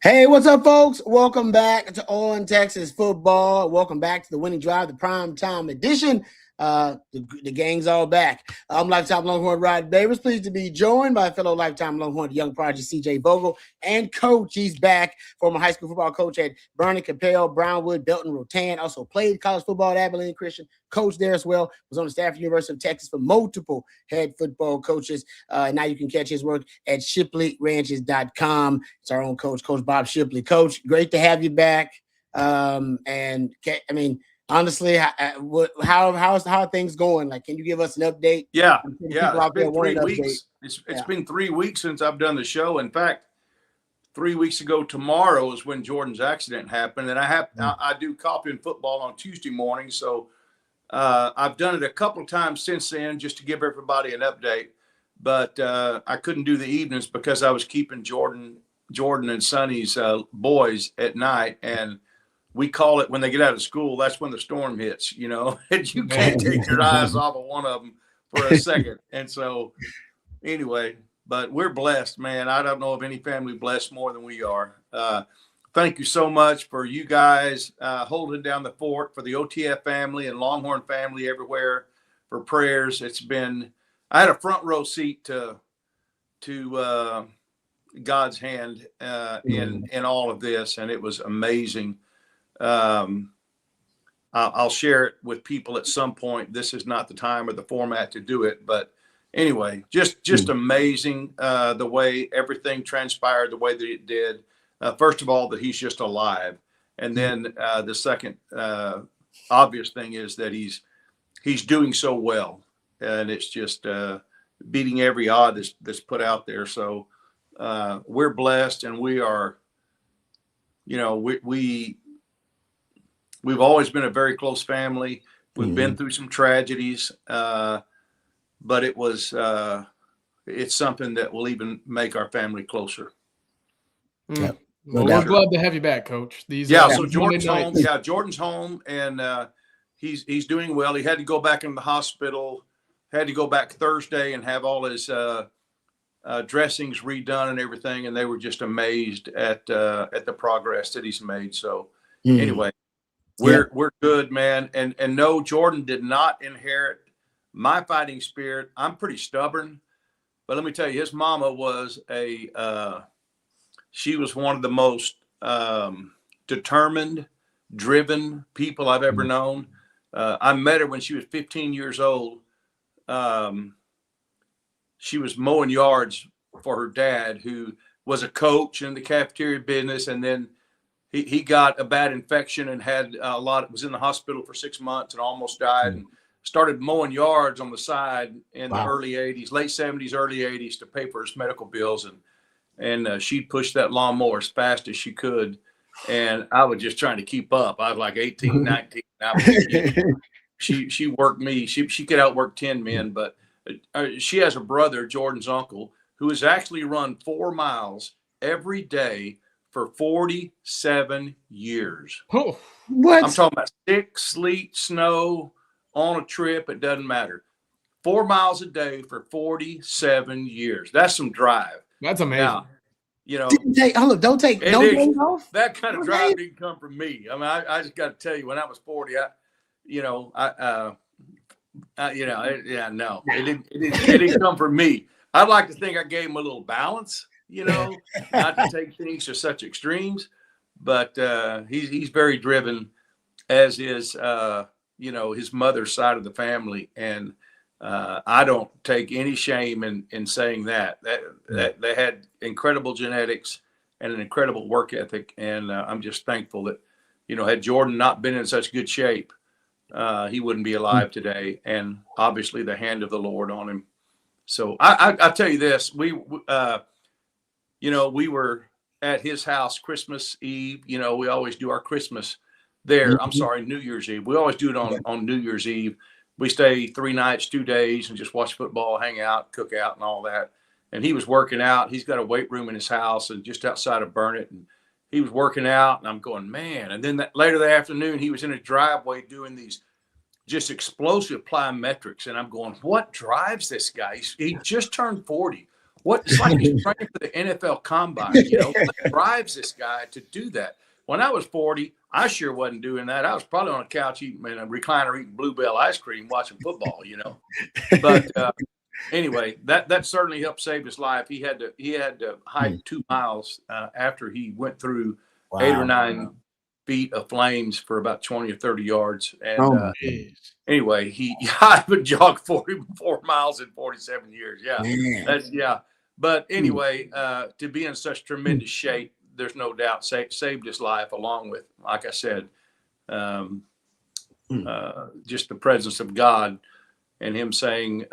Hey, what's up, folks? Welcome back to On Texas Football. Welcome back to the Winning Drive, the prime time edition. The gang's all back. I'm Lifetime Longhorn Rod Davis. Pleased to be joined by fellow Lifetime Longhorn Young Prodigy CJ Vogel and coach. He's back, former high school football coach at Vernon, Capel, Brownwood, Belton, Rotan. Also played college football at Abilene Christian. Coach there as well. Was on the staff at the University of Texas for multiple head football coaches. Now you can catch his work at ShipleyRanches.com. It's our own coach, Coach Bob Shipley. Coach, great to have you back. Honestly, how are things going? Like, can you give us an update? Yeah. It's been 3 weeks. It's been 3 weeks since I've done the show. In fact, 3 weeks ago tomorrow is when Jordan's accident happened, and I do copy and football on Tuesday morning, so I've done it a couple of times since then just to give everybody an update. But I couldn't do the evenings because I was keeping Jordan and Sonny's boys at night, and we call it when they get out of school, that's when the storm hits, and you can't take your eyes off of one of them for a second. And so anyway, but we're blessed, man. I don't know of any family blessed more than we are. Thank you so much for you guys holding down the fort, for the OTF family and Longhorn family everywhere, for prayers. I had a front row seat to God's hand in all of this, and it was amazing. I'll share it with people at some point. This is not the time or the format to do it, but anyway, just amazing the way everything transpired, the way that it did. First of all, that he's just alive, and then the second obvious thing is that he's doing so well, and it's just beating every odd that's put out there. So we're blessed, and we are, we've always been a very close family. We've been through some tragedies, but it's something that will even make our family closer. Yep. Well, we're glad to have you back, Coach. So Jordan's home. Yeah, Jordan's home, and he's doing well. He had to go back in the hospital, had to go back Thursday and have all his dressings redone and everything, and they were just amazed at the progress that he's made. So anyway, we're good, man. And no, Jordan did not inherit my fighting spirit. I'm pretty stubborn, but let me tell you, his mama was she was one of the most determined, driven people I've ever known. I met her when she was 15 years old. She was mowing yards for her dad, who was a coach in the cafeteria business, and then he got a bad infection and was in the hospital for 6 months and almost died, and started mowing yards on the side in the early 80s, late 70s, early 80s to pay for his medical bills. And she'd push that lawnmower as fast as she could. And I was just trying to keep up. I was like 18, 19. She worked me. She could outwork 10 men, but she has a brother, Jordan's uncle, who has actually run 4 miles every day for 47 years. Oh, what? I'm talking about sick, sleet, snow, on a trip. It doesn't matter. 4 miles a day for 47 years. That's some drive. That's amazing. Now, Don't take no days off. That kind of drive didn't come from me. I mean, I just got to tell you, when I was 40, it didn't come from me. I'd like to think I gave him a little balance, not to take things to such extremes, but he's very driven, as is his mother's side of the family, and I don't take any shame in saying that they had incredible genetics and an incredible work ethic, and I'm just thankful that had Jordan not been in such good shape, he wouldn't be alive today, and obviously the hand of the Lord on him. So I tell you this, we were at his house Christmas Eve. We always do our Christmas there. I'm sorry, New Year's Eve. We always do it on New Year's Eve. We stay 3 nights, 2 days, and just watch football, hang out, cook out, and all that. And he was working out. He's got a weight room in his house and just outside of Burnett. And he was working out, and I'm going, man. And then later that afternoon, he was in his driveway doing these just explosive plyometrics. And I'm going, what drives this guy? He just turned 40. It's like he's training for the NFL Combine. You know, what drives this guy to do that? When I was 40, I sure wasn't doing that. I was probably on a couch eating in a recliner eating Bluebell ice cream, watching football. You know, but anyway, that certainly helped save his life. He had to hike 2 miles after he went through 8 or 9 feet of flames for about 20 or 30 yards. And anyway, I would jog 44 miles in 47 years. Yeah, But anyway, to be in such tremendous shape, there's no doubt saved his life, along with, like I said, just the presence of God. And him saying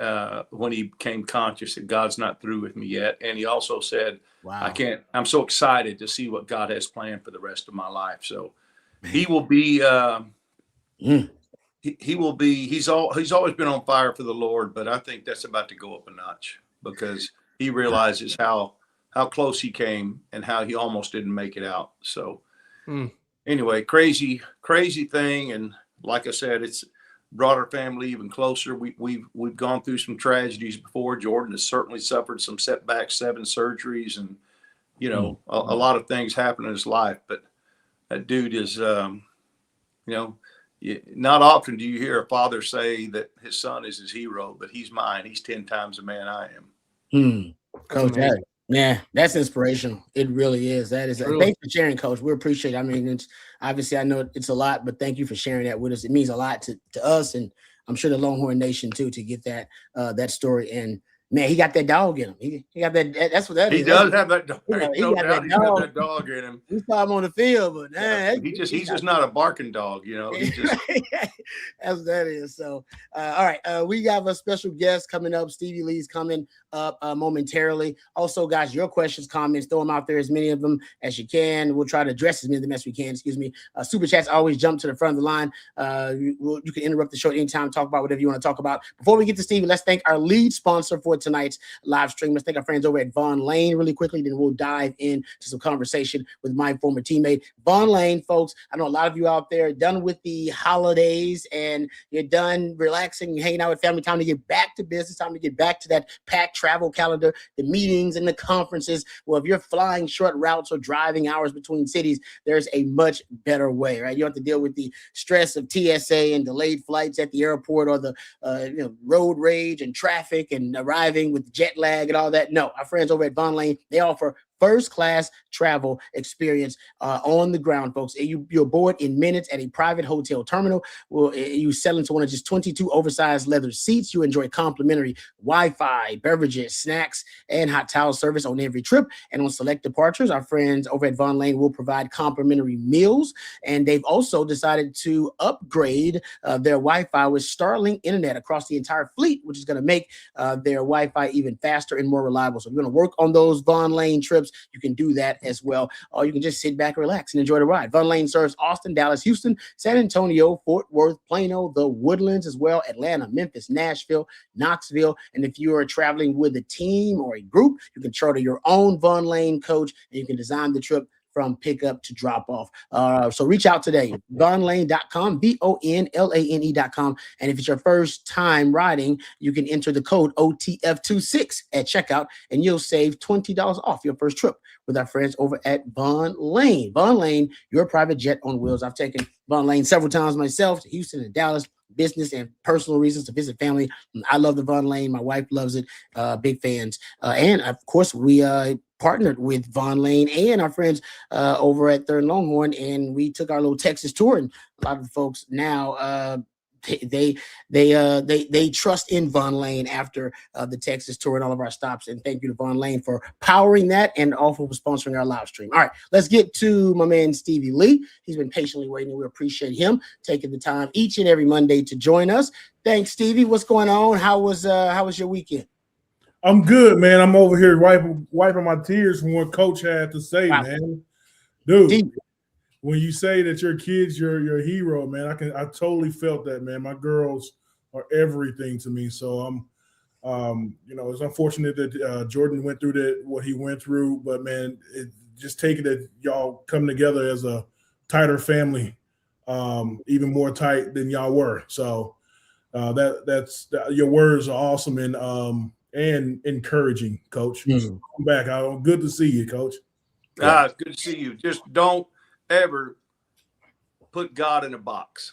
when he became conscious that God's not through with me yet. And he also said, I'm so excited to see what God has planned for the rest of my life. So he will be, he's always been on fire for the Lord, but I think that's about to go up a notch because he realizes how close he came and how he almost didn't make it out. So anyway, crazy thing. And like I said, it's brought our family even closer. We've gone through some tragedies before. Jordan has certainly suffered some setbacks, 7 surgeries, and you know a lot of things happen in his life. But that dude is, you know, not often do you hear a father say that his son is his hero, but he's mine. He's 10 times the man I am. Coach, that's inspirational. It really is. That is. Thanks for sharing, Coach. We appreciate it. I mean, it's obviously I know it's a lot, but thank you for sharing that with us. It means a lot to us, and I'm sure the Longhorn Nation too, to get that story. And man, he got that dog in him. He got that. That's what that is. He does have that dog. He got that dog in him. We saw him on the field, but he's just not a barking dog, you know. He just that's what that is. So, all right, we have a special guest coming up. Stevie Lee's coming up momentarily. Also, guys, your questions, comments, throw them out there, as many of them as you can. We'll try to address as many of them as we can. Excuse me. Super chats always jump to the front of the line. You can interrupt the show at any time, talk about whatever you want to talk about. Before we get to Stevie, let's thank our lead sponsor for tonight's live stream. Let's thank our friends over at Vaughn Lane really quickly. Then we'll dive into some conversation with my former teammate, Vaughn Lane. Folks, I know a lot of you out there are done with the holidays and you're done relaxing, hanging out with family. Time to get back to business. Time to get back to that packed travel calendar, the meetings and the conferences. Well, if you're flying short routes or driving hours between cities, there's a much better way, right? You don't have to deal with the stress of TSA and delayed flights at the airport or the road rage and traffic and arriving with jet lag and all that. No, our friends over at Vaughn Lane, they offer first-class travel experience on the ground, folks. You're aboard in minutes at a private hotel terminal. Well, you settle into one of just 22 oversized leather seats. You enjoy complimentary Wi-Fi, beverages, snacks, and hot towel service on every trip. And on select departures, our friends over at Vaughn Lane will provide complimentary meals. And they've also decided to upgrade their Wi-Fi with Starlink internet across the entire fleet, which is going to make their Wi-Fi even faster and more reliable. So if you're going to work on those Vaughn Lane trips, you can do that as well. Or you can just sit back, relax, and enjoy the ride. Vaughn Lane serves Austin, Dallas, Houston, San Antonio, Fort Worth, Plano, the Woodlands as well, Atlanta, Memphis, Nashville, Knoxville. And if you are traveling with a team or a group, you can charter your own Vaughn Lane coach, and you can design the trip from pickup to drop off. So reach out today, VaughnLane.com, VONLANE.com. And if it's your first time riding, you can enter the code OTF26 at checkout, and you'll save $20 off your first trip with our friends over at Vaughn Lane. Vaughn Lane, your private jet on wheels. I've taken Vaughn Lane several times myself to Houston and Dallas, business and personal reasons, to visit family. I love the Vaughn Lane. My wife loves it. Big fans. And of course, we partnered with Vaughn Lane and our friends over at Third Longhorn, and we took our little Texas tour. And a lot of the folks now they trust in Vaughn Lane after the Texas tour and all of our stops. And thank you to Vaughn Lane for powering that and also for sponsoring our live stream. All right, let's get to my man Stevie Lee. He's been patiently waiting. We appreciate him taking the time each and every Monday to join us. Thanks, Stevie. What's going on? How was your weekend? I'm good, man. I'm over here wiping my tears from what Coach had to say, man. Dude, when you say that your kid's your hero, man, I totally felt that, man. My girls are everything to me. So it's unfortunate that Jordan went through what he went through, but man, just taking that y'all come together as a tighter family, even more tight than y'all were. So that's your words are awesome, and and encouraging, Coach. Come back. Good to see you, Coach. It's good to see you. Just don't ever put God in a box.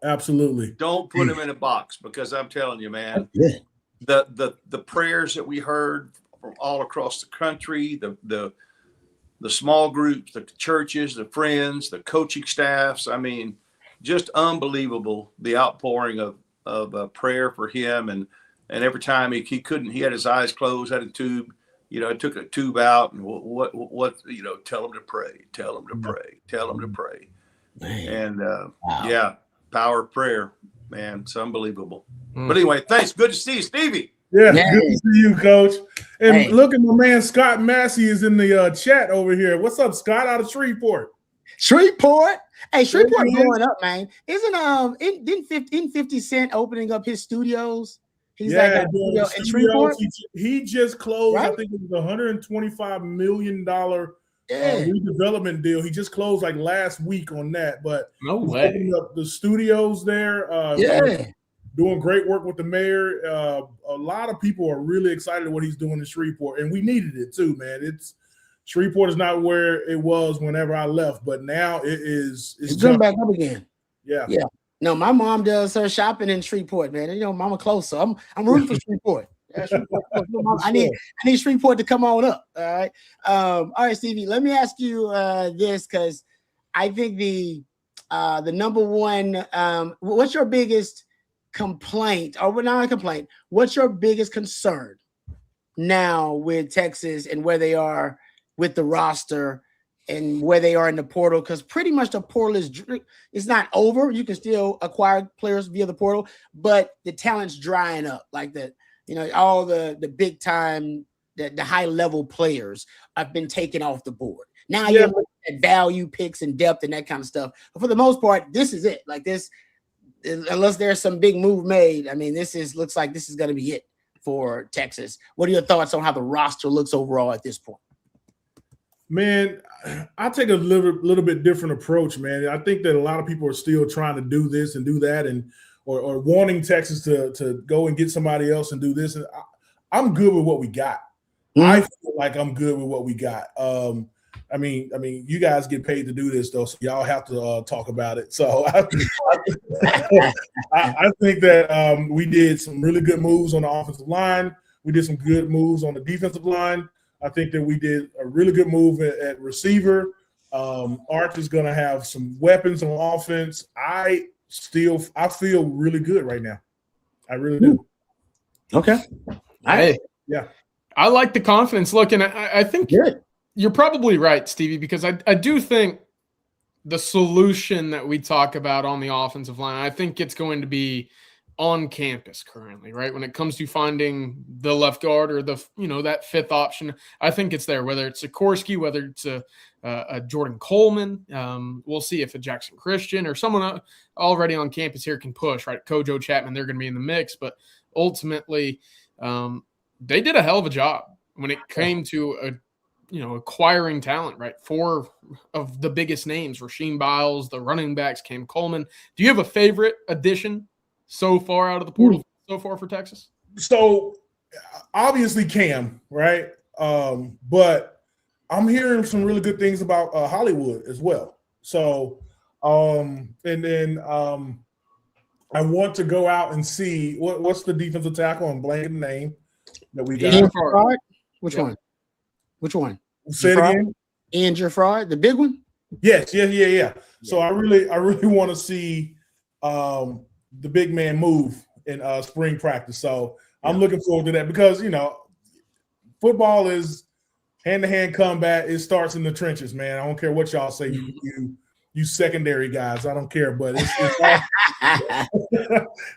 Absolutely. Don't put him in a box, because I'm telling you, man, the prayers that we heard from all across the country, the small groups, the churches, the friends, the coaching staffs. I mean, just unbelievable, the outpouring of prayer for him. And every time he couldn't, he had his eyes closed, had a tube, took a tube out, and what, tell him to pray, tell him to pray, tell him to pray. Man. And power of prayer, man. It's unbelievable. But anyway, thanks. Good to see you, Stevie. Yeah, good to see you, Coach. And look at my man Scott Massey is in the chat over here. What's up, Scott? Out of Shreveport. Shreveport. Hey, Shreveport blowing up, man. Isn't 50 Cent opening up his studios? He's studio in Shreveport. He just closed, right? I think it was $125 million redevelopment deal. He just closed like last week on that. But no way. Opening up the studios there. Doing great work with the mayor. A lot of people are really excited what he's doing in Shreveport, and we needed it too, man. Shreveport is not where it was whenever I left, but now it is. It's coming back up again. Yeah. No, my mom does her shopping in Shreveport, man. Mama close, so I'm rooting for Shreveport. I need Shreveport to come on up. All right, Stevie. Let me ask you this, because I think the number one. What's your biggest complaint, or not a complaint? What's your biggest concern now with Texas and where they are with the roster and where they are in the portal? Because pretty much the portal is not over. You can still acquire players via the portal, but the talent's drying up. Like that, all the big time, the high level players have been taken off the board. Now you're looking at value picks and depth and that kind of stuff. But for the most part, this is it. Like this. Unless there's some big move made, I mean, looks like this is going to be it for Texas. What are your thoughts on how the roster looks overall at this point? Man, I take a little bit different approach, man. I think that a lot of people are still trying to do this and do that, and or wanting Texas to go and get somebody else and do this. And I'm good with what we got. I feel like I'm good with what we got. I mean, you guys get paid to do this, though, so y'all have to talk about it. So I think that we did some really good moves on the offensive line. We did some good moves on the defensive line. I think that we did a really good move at receiver. Arch is going to have some weapons on offense. I feel really good right now. I really do. Okay. I like the confidence look, and I think you're probably right, Stevie, because I do think the solution that we talk about on the offensive line, I think it's going to be on campus currently, right? When it comes to finding the left guard or that fifth option, I think it's there, whether it's Sikorsky, whether it's a Jordan Coleman. We'll see if a Jackson Christian or someone already on campus here can push, right? Kojo Chapman, they're going to be in the mix, but ultimately they did a hell of a job when it came to acquiring talent, right? 4 of the biggest names, Rasheem Biles, the running backs, Cam Coleman. Do you have a favorite addition so far out of the portal so far for Texas? So obviously Cam, right? But I'm hearing some really good things about Hollywood as well. So, and then I want to go out and see what's the defensive tackle. I'm blanking the name that we got. Which one? Which one? Say it again. Ian Jafar, the big one? Yes. So I really want to see the big man move in spring practice. So I'm looking forward to that because, football is hand-to-hand combat. It starts in the trenches, man. I don't care what y'all say, you secondary guys. I don't care, but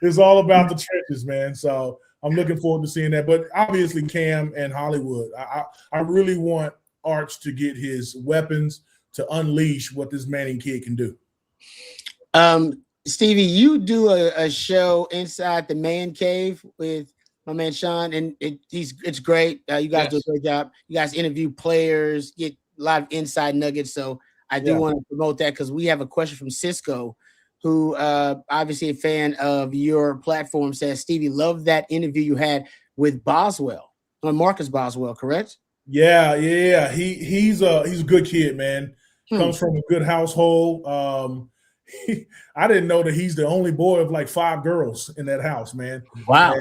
it's all about the trenches, man. So I'm looking forward to seeing that. But obviously Cam and Hollywood, I really want Arch to get his weapons to unleash what this Manning kid can do. Stevie, you do a show inside the man cave with my man Sean, and it's great. You guys do a great job. You guys interview players, get a lot of inside nuggets. So I do want to promote that because we have a question from Cisco who obviously a fan of your platform, says, Stevie, loved that interview you had with Boswell, or Marcus Boswell, correct? Yeah. He's a good kid, man. Comes from a good household. I didn't know that he's the only boy of like 5 girls in that house, man. Wow.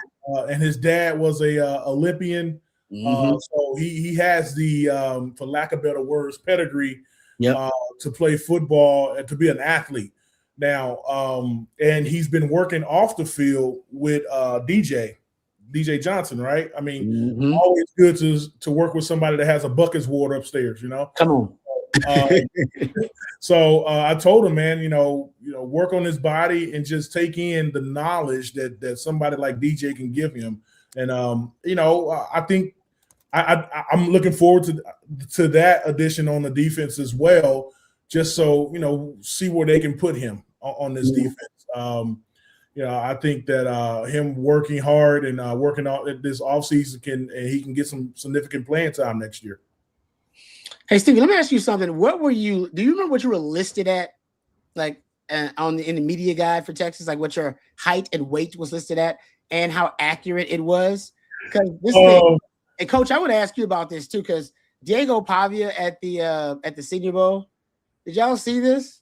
And his dad was a Olympian. So he has the, for lack of better words, pedigree to play football and to be an athlete. Now, and he's been working off the field with DJ Johnson, right? I mean, always good to work with somebody that has a bucket's water upstairs, you know? Come on. So I told him, man, work on his body and just take in the knowledge that somebody like DJ can give him. And I think I'm looking forward to that addition on the defense as well, just so see where they can put him on this defense. I think that him working hard and working out this offseason he can get some significant playing time next year. Hey, Stevie, let me ask you something. Do you remember what you were listed at, like in the media guide for Texas, like what your height and weight was listed at and how accurate it was? Because and Coach, I would ask you about this too, because Diego Pavia at the Senior Bowl, did y'all see this?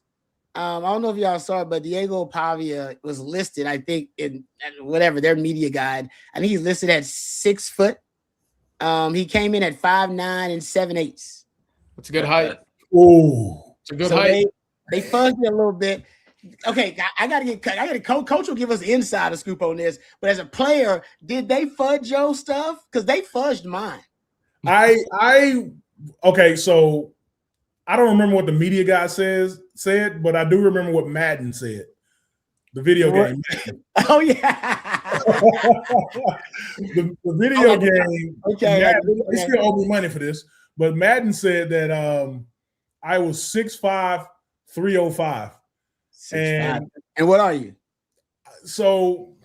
I don't know if y'all saw it, but Diego Pavia was listed, I think, in whatever their media guide. I think he's listed at 6 foot. He came in at 5'9" and 7/8. That's a good height. Oh, it's a good height. They fuzzed me a little bit. Okay, I gotta Coach will give us insider scoop on this. But as a player, did they fudge your stuff? Because they fudged mine. Okay, so I don't remember what the media guy said, but I do remember what Madden said. The video game. Oh yeah. the video game. Okay. Madden, they still owe me money for this. But Madden said that I was 6'5", 305. 6'5". And what are you? So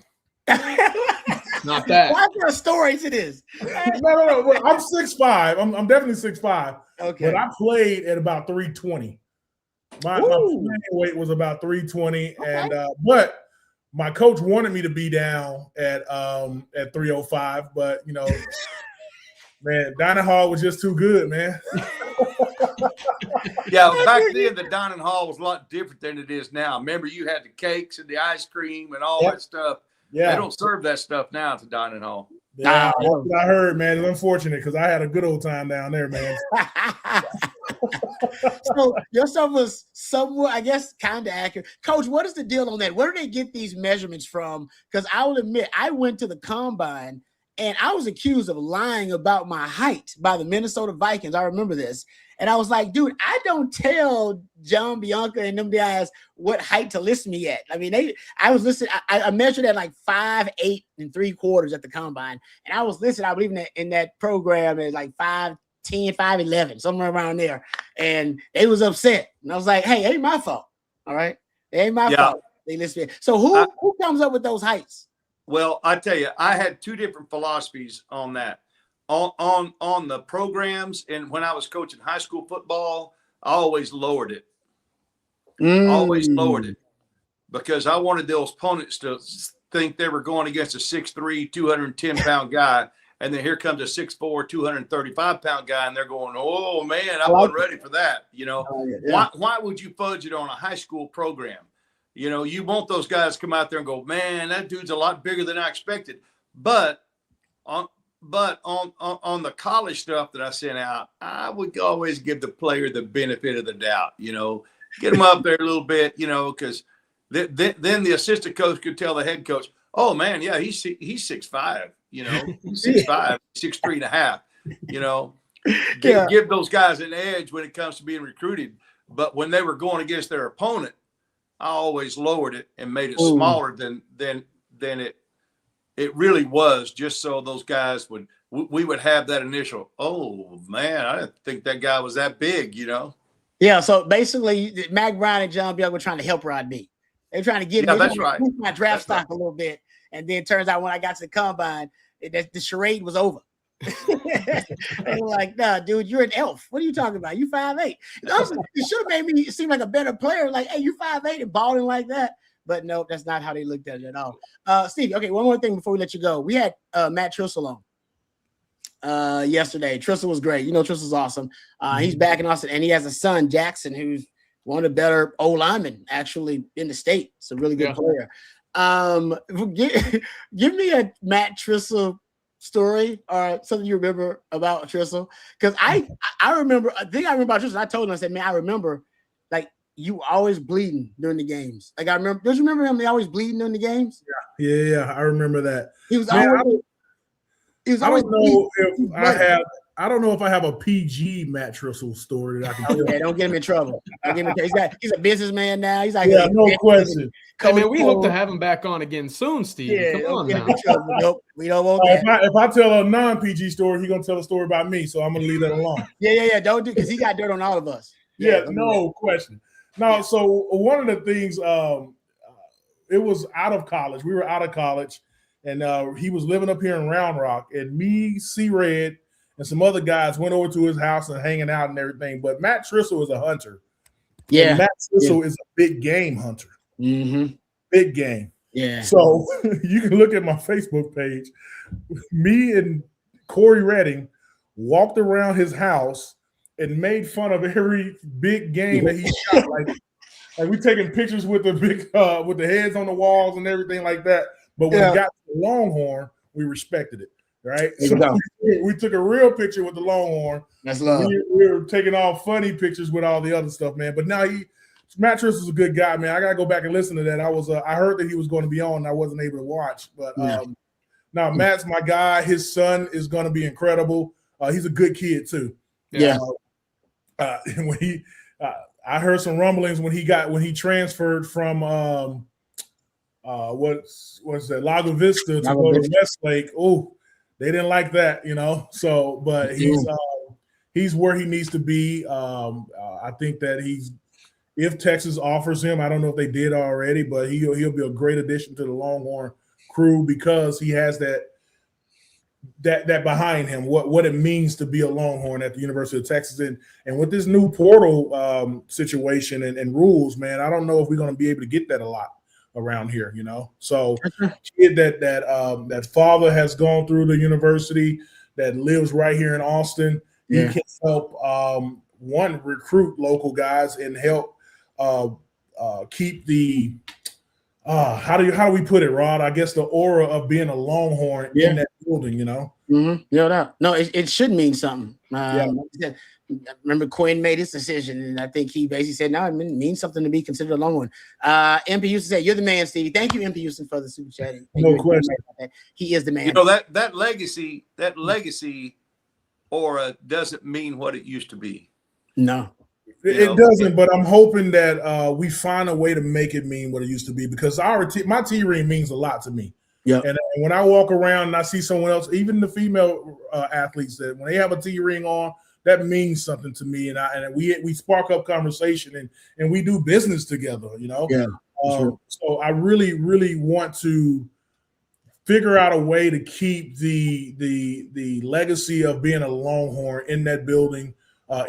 not that. Why there stories it is? No. Well, I'm 6'5". I'm definitely 6'5". Okay. But I played at about 320. My playing weight was about 320, and but my coach wanted me to be down at 305, but man, dining hall was just too good, man. Yeah, back then the dining hall was a lot different than it is now. Remember, you had the cakes and the ice cream and all that stuff. Yeah, they don't serve that stuff now at the dining hall. Yeah, that's what I heard, man. It's unfortunate because I had a good old time down there, man. So your stuff was somewhat, I guess, kind of accurate. Coach, what is the deal on that? Where do they get these measurements from? Because I will admit, I went to the combine and I was accused of lying about my height by the Minnesota Vikings. I remember this. And I was like, dude, I don't tell John Bianca and them guys what height to list me at. I mean, I was listed, I measured at like 5'8"3/4 at the combine. And I was listed, I believe, in that program at like 5'10", 5'11", somewhere around there. And they was upset. And I was like, hey, it ain't my fault. All right. It ain't my fault. They listed me. So who comes up with those heights? Well, I tell you, I had 2 different philosophies on that. On the programs, and when I was coaching high school football, I always lowered it. Always lowered it because I wanted those opponents to think they were going against a 6'3", 210-pound guy, and then here comes a 6'4", 235-pound guy, and they're going, "Oh man, I wasn't ready for that." Why would you fudge it on a high school program? You want those guys to come out there and go, "Man, that dude's a lot bigger than I expected." But on the college stuff that I sent out, I would always give the player the benefit of the doubt, get them up there a little bit, because then the assistant coach could tell the head coach, "Oh man, yeah, he's 6'5", he's 6'5", 6'3.5", give those guys an edge when it comes to being recruited. But when they were going against their opponent, I always lowered it and made it smaller than it really was, just so those guys we would have that initial, "Oh man, I didn't think that guy was that big," Yeah, so basically Mac Brown and John Bianca were trying to help Rod B. They're trying to get my draft stock a little bit. And then it turns out when I got to the combine, the charade was over. They were like, nah, dude, you're an elf. What are you talking about? You 5'8". It should have made me seem like a better player. Like, hey, you 5'8" and balling like that. But no, that's not how they looked at it at all. Steve, okay, one more thing before we let you go. We had Matt Trissel on yesterday. Trissel was great. You know, Trissel's awesome. He's back in Austin, and he has a son, Jackson, who's one of the better O-linemen actually in the state. It's a really good player. Give me a Matt Trissel story or something you remember about Trissel. Because I remember, I remember about Trissel. I told him, I said, man, I remember like you always bleeding during the games. Like I remember, don't you remember him? They always bleeding during the games? Yeah, I remember that. He was always. I don't know if I have a PG Matt Trissel story that I can tell. Yeah, don't get him in trouble. He's a businessman now. He's like, no question. I mean, we hope to have him back on again soon, Steve. Yeah, come on now. Nope, we don't want that. If I tell a non-PG story, he's gonna tell a story about me, so I'm gonna leave that alone. Yeah. Don't do, because he got dirt on all of us. Yeah, no question. No, so one of the things, it was out of college. We were out of college, and he was living up here in Round Rock, and me, C-Red, and some other guys went over to his house and hanging out and everything. But Matt Trissel is a hunter. Yeah. And Matt Trissel is a big game hunter. Mm-hmm. Big game. Yeah. So you can look at my Facebook page. Me and Corey Redding walked around his house and made fun of every big game that he shot. Like we taking pictures with the big with the heads on the walls and everything like that. But when it got to the Longhorn, we respected it. Right, so we took a real picture with the Longhorn. That's love. We were taking all funny pictures with all the other stuff, man. But now Matt Trissel is a good guy, man. I gotta go back and listen to that. I heard that he was going to be on, and I wasn't able to watch. But now Matt's my guy. His son is going to be incredible. He's a good kid too. Yeah. When I heard some rumblings when he transferred from what's that Lago Vista to go to Westlake. Oh. They didn't like that, you know. So, but he's where he needs to be. I think that if Texas offers him, I don't know if they did already, but he'll be a great addition to the Longhorn crew because he has that behind him. What it means to be a Longhorn at the University of Texas, and with this new portal situation and rules, man, I don't know if we're going to be able to get that a lot around here, you know. So kid that father has gone through the university, that lives right here in Austin. He can help recruit local guys and help keep the how do we put it, Rod? I guess the aura of being a Longhorn in that building, you know. Mm-hmm. No, it should mean something. I remember Quinn made his decision, and I think he basically said, no, it means something to be considered a Longhorn. MP Houston said, you're the man, Stevie. Thank you, MP Houston, for the super chat. No question. He is the man. You know, that legacy aura doesn't mean what it used to be. No. It doesn't, but I'm hoping that we find a way to make it mean what it used to be, because my T-ring means a lot to me. Yeah. And when I walk around and I see someone else, even the female athletes, that when they have a T-ring on, that means something to me, and we spark up conversation and we do business together, you know. Yeah. Sure. So I really, really want to figure out a way to keep the legacy of being a Longhorn in that building,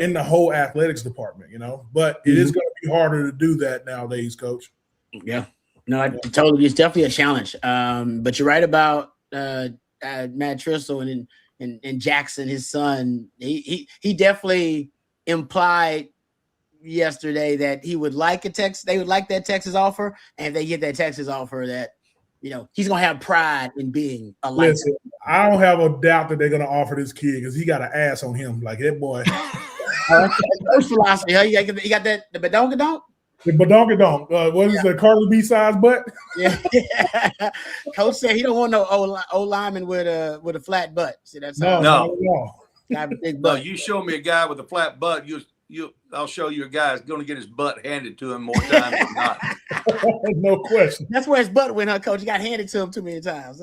in the whole athletics department, you know. But it is going to be harder to do that nowadays, Coach. Yeah. No, totally. It's definitely a challenge. But you're right about Matt Trissel and Jackson, his son. He definitely implied yesterday that he would like they would like that Texas offer, and if they get that Texas offer, that he's gonna have pride in being a light. Listen, I don't have a doubt that they're gonna offer this kid, because he got an ass on him like that boy. Coach philosophy, huh? You got that the badonkadonk? The badonkadonk. What is the Carly B size butt? Yeah. Coach said he don't want no old lineman with a flat butt. See, that's no. Got a big butt. No, you show me a guy with a flat butt, I'll show you a guy that's going to get his butt handed to him more times than not. No question. That's where his butt went, huh, Coach? He got handed to him too many times.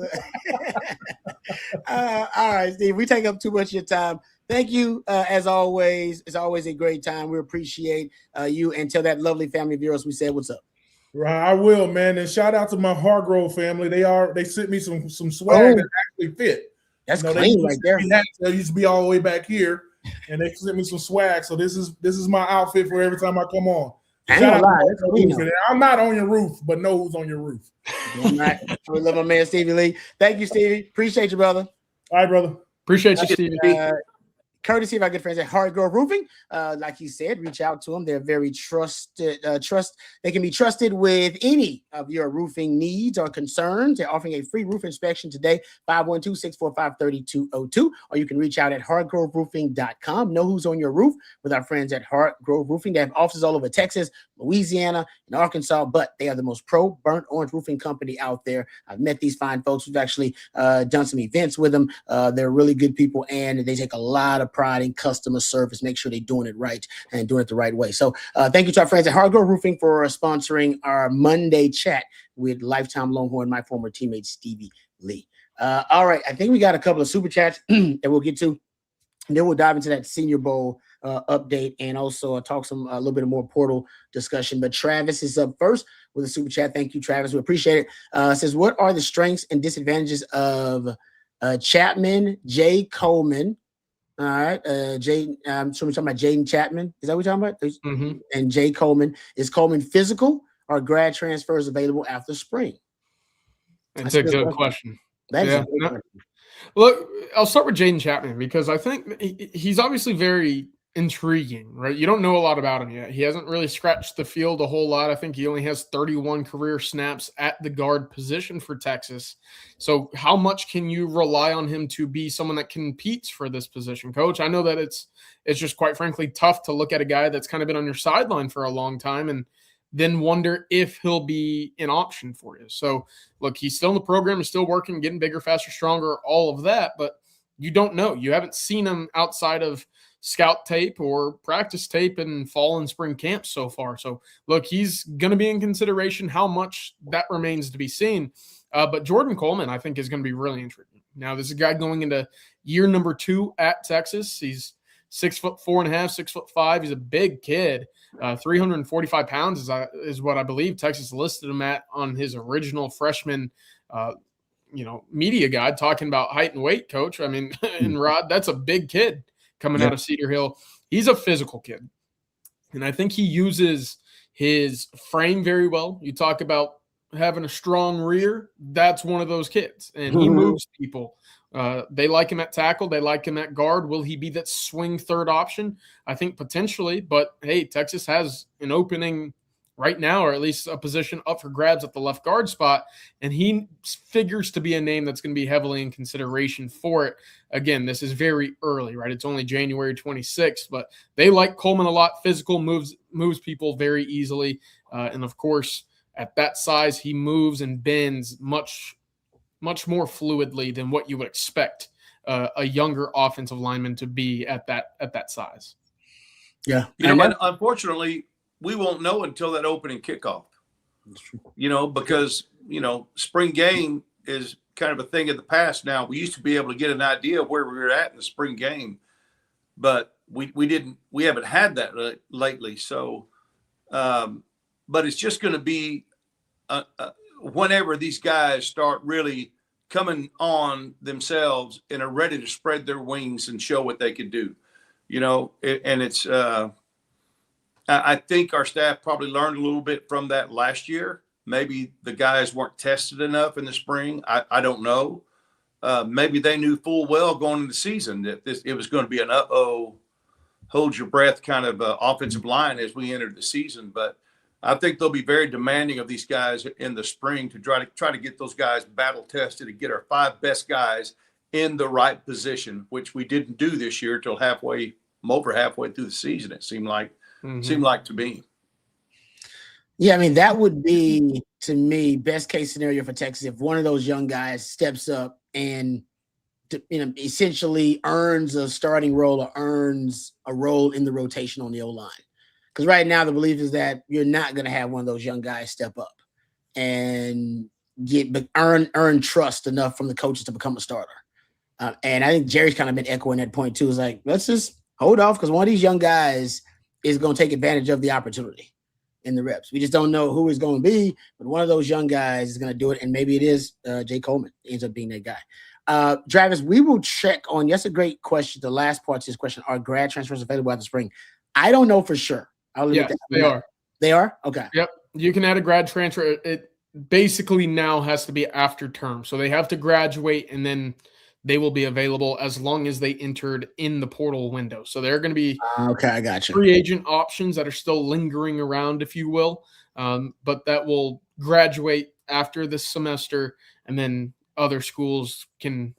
All right, Steve, we take up too much of your time. Thank you, as always. It's always a great time. We appreciate you, and tell that lovely family of yours we said what's up. Right, I will, man. And shout out to my Hargrove family. They sent me some swag that actually fit. That's clean right there. They used to be all the way back here, and they sent me some swag. So this is my outfit for every time I come on. I ain't gonna lie. I'm not on your roof, but know who's on your roof. All right. We love my man Stevie Lee. Thank you, Stevie. Appreciate you, brother. All right, brother. Appreciate you, Stevie. Courtesy of our good friends at Hard Grove Roofing. Like he said, reach out to them. They're very trusted. They can be trusted with any of your roofing needs or concerns. They're offering a free roof inspection today, 512-645-3202, or you can reach out at hardgroveroofing.com. Know who's on your roof with our friends at Hard Grove Roofing. They have offices all over Texas, Louisiana, and Arkansas, but they are the most pro burnt orange roofing company out there. I've met these fine folks. We've actually done some events with them. They're really good people, and they take a lot of pride in customer service. Make sure they're doing it right and doing it the right way. So thank you to our friends at Hard Grove Roofing for sponsoring our Monday chat with lifetime Longhorn, my former teammate Stevie Lee. All right, I think we got a couple of super chats that we'll get to, and then we'll dive into that Senior Bowl update and also talk a little bit more portal discussion. But Travis is up first with a super chat. Thank you, Travis. We appreciate it. Says, what are the strengths and disadvantages of Chapman, Jay Coleman? All right, so we're talking about Jaden Chapman. Is that what we're talking about? Mm-hmm. And Jay Coleman. Is Coleman physical or grad transfers available after spring? That's a good question. That's Look, I'll start with Jaden Chapman because I think he's obviously very intriguing, right? You don't know a lot about him yet. He hasn't really scratched the field a whole lot. I think he only has 31 career snaps at the guard position for Texas. So how much can you rely on him to be someone that competes for this position, Coach? I know that it's just quite frankly tough to look at a guy that's kind of been on your sideline for a long time and then wonder if he'll be an option for you. So look, he's still in the program, he's still working, getting bigger, faster, stronger, all of that, but you don't know. You haven't seen him outside of scout tape or practice tape in fall and spring camps so far. So look, he's going to be in consideration. How much that remains to be seen. But Jordan Coleman, I think, is going to be really intriguing. Now, this is a guy going into year number 2 at Texas. He's 6'4.5", 6'5". He's a big kid. 345 pounds is what I believe Texas listed him at on his original freshman media guide, talking about height and weight, Coach. I mean, and Rod, that's a big kid coming out of Cedar Hill. He's a physical kid. And I think he uses his frame very well. You talk about having a strong rear. That's one of those kids. And he moves people. They like him at tackle. They like him at guard. Will he be that swing third option? I think potentially. But, hey, Texas has an opening right now, or at least a position up for grabs at the left guard spot, and he figures to be a name that's going to be heavily in consideration for it. Again, this is very early, right? It's only January 26th, but they like Coleman a lot. Physical, moves people very easily, and of course, at that size, he moves and bends much more fluidly than what you would expect a younger offensive lineman to be at that size. Yeah, but unfortunately, we won't know until that opening kickoff, because, spring game is kind of a thing of the past now. We used to be able to get an idea of where we were at in the spring game, but we haven't had that lately. So, but it's just going to be whenever these guys start really coming on themselves and are ready to spread their wings and show what they can do, and it's, I think our staff probably learned a little bit from that last year. Maybe the guys weren't tested enough in the spring. I don't know. Maybe they knew full well going into the season that it was going to be an hold your breath kind of offensive line as we entered the season. But I think they'll be very demanding of these guys in the spring to try to get those guys battle tested and get our 5 best guys in the right position, which we didn't do this year till over halfway through the season. It seemed like. Seemed like to me. Yeah, I mean, that would be, to me, best case scenario for Texas if one of those young guys steps up and, essentially earns a starting role or earns a role in the rotation on the O-line. Because right now the belief is that you're not going to have one of those young guys step up and earn trust enough from the coaches to become a starter. And I think Jerry's kind of been echoing that point too. It's like, let's just hold off because one of these young guys is going to take advantage of the opportunity in the reps. We just don't know who it's going to be, but one of those young guys is going to do it, and maybe it is Jay Coleman ends up being that guy. Travis, we will check on. That's a great question. The last part of this question: are grad transfers available after spring? I don't know for sure. Yes, they are. They are? Okay. Yep. You can add a grad transfer. It basically now has to be after term. So they have to graduate and then they will be available as long as they entered in the portal window. So they're going to be okay, I got you. Free agent options that are still lingering around, if you will. But that will graduate after this semester, and then other schools can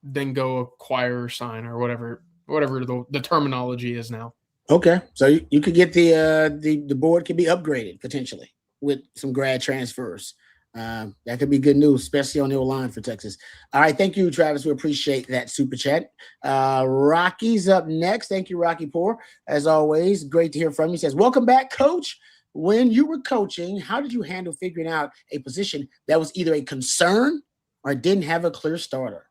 then go acquire or sign or whatever the terminology is now. Okay, so you could get the board could be upgraded potentially with some grad transfers. That could be good news, especially on the O-line for Texas. All right, thank you, Travis. We appreciate that super chat. Rocky's up next. Thank you, Rocky Poor. As always, great to hear from you. He says, welcome back, Coach. When you were coaching, how did you handle figuring out a position that was either a concern or didn't have a clear starter?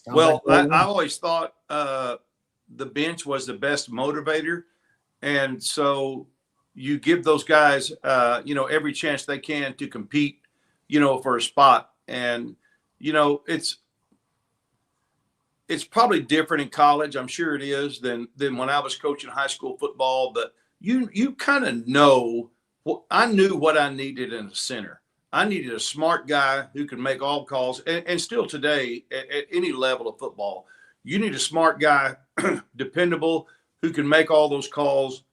Well, I always thought the bench was the best motivator. And so you give those guys, every chance they can to compete, for a spot. And, it's probably different in college. I'm sure it is than when I was coaching high school football. But you kind of know I knew what I needed in a center. I needed a smart guy who can make all calls. And still today, at any level of football, you need a smart guy, dependable, who can make all those calls.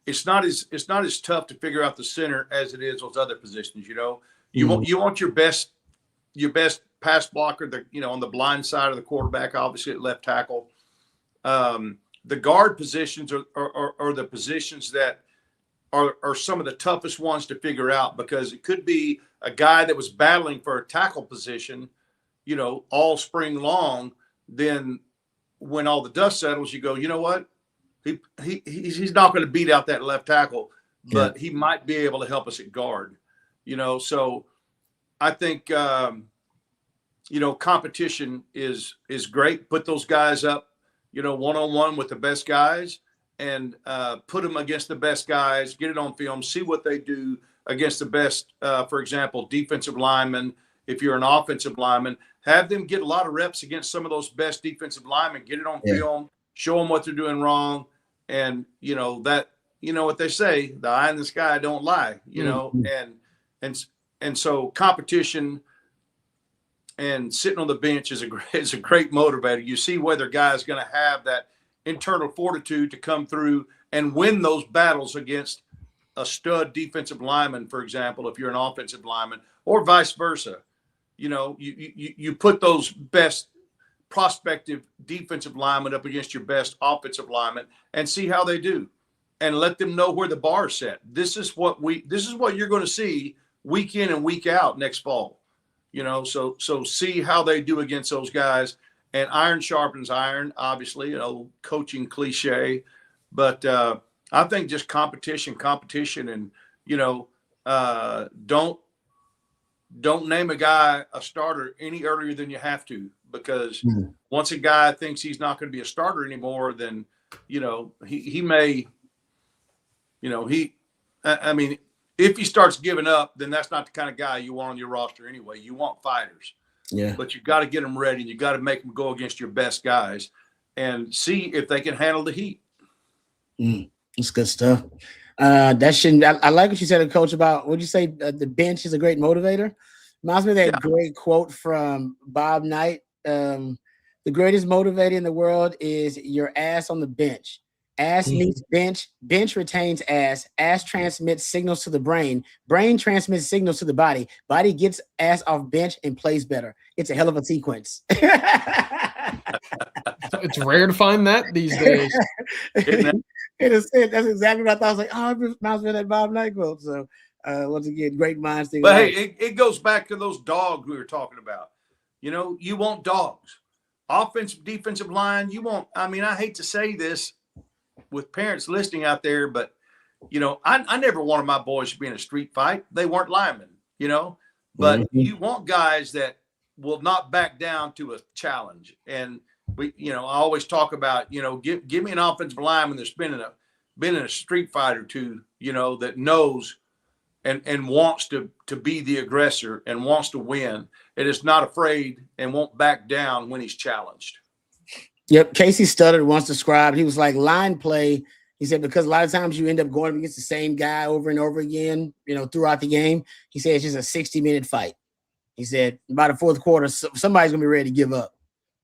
It's not as tough to figure out the center as it is those other positions. You want your best pass blocker, on the blind side of the quarterback, obviously at left tackle. The guard positions are the positions that are some of the toughest ones to figure out, because it could be a guy that was battling for a tackle position, all spring long. Then when all the dust settles, you go, you know what? He's not going to beat out that left tackle, but he might be able to help us at guard, So I think, competition is great. Put those guys up, one-on-one with the best guys, and put them against the best guys, get it on film, see what they do against the best, for example, defensive linemen. If you're an offensive lineman, have them get a lot of reps against some of those best defensive linemen, get it on film, show them what they're doing wrong. And, what they say, the eye in the sky don't lie, and so competition and sitting on the bench is a great motivator. You see whether a guy's going to have that internal fortitude to come through and win those battles against a stud defensive lineman, for example, if you're an offensive lineman, or vice versa. You put those best prospective defensive linemen up against your best offensive lineman and see how they do, and let them know where the bar is set. This is what you're going to see week in and week out next fall. So see how they do against those guys. And iron sharpens iron, obviously, coaching cliche. But I think just competition, and, don't name a guy a starter any earlier than you have to, because once a guy thinks he's not going to be a starter anymore, then, he may, if he starts giving up, then that's not the kind of guy you want on your roster anyway. You want fighters. Yeah. But you've got to get them ready. You got to make them go against your best guys and see if they can handle the heat. That's good stuff. That shouldn't. I like what you said, Coach, about what you say. The bench is a great motivator. Reminds me of that great quote from Bob Knight. The greatest motivator in the world is your ass on the bench. Ass meets bench. Bench retains ass. Ass transmits signals to the brain. Brain transmits signals to the body. Body gets ass off bench and plays better. It's a hell of a sequence. It's rare to find that these days. That's exactly what I thought. I was like, oh, it reminds me of that Bob Knight quote. So once again, great minds think. But hey, it goes back to those dogs we were talking about. You want dogs. Offensive, defensive line, I hate to say this with parents listening out there, but, I never wanted my boys to be in a street fight. They weren't linemen, but you want guys that will not back down to a challenge. And I always talk about, give me an offensive lineman that's been in a street fight or two, that knows and wants to be the aggressor and wants to win and is not afraid and won't back down when he's challenged. Yep. Casey Studdard once described, he was like, line play. He said, because a lot of times you end up going against the same guy over and over again, throughout the game. He said it's just a 60-minute fight. He said by the fourth quarter, somebody's going to be ready to give up.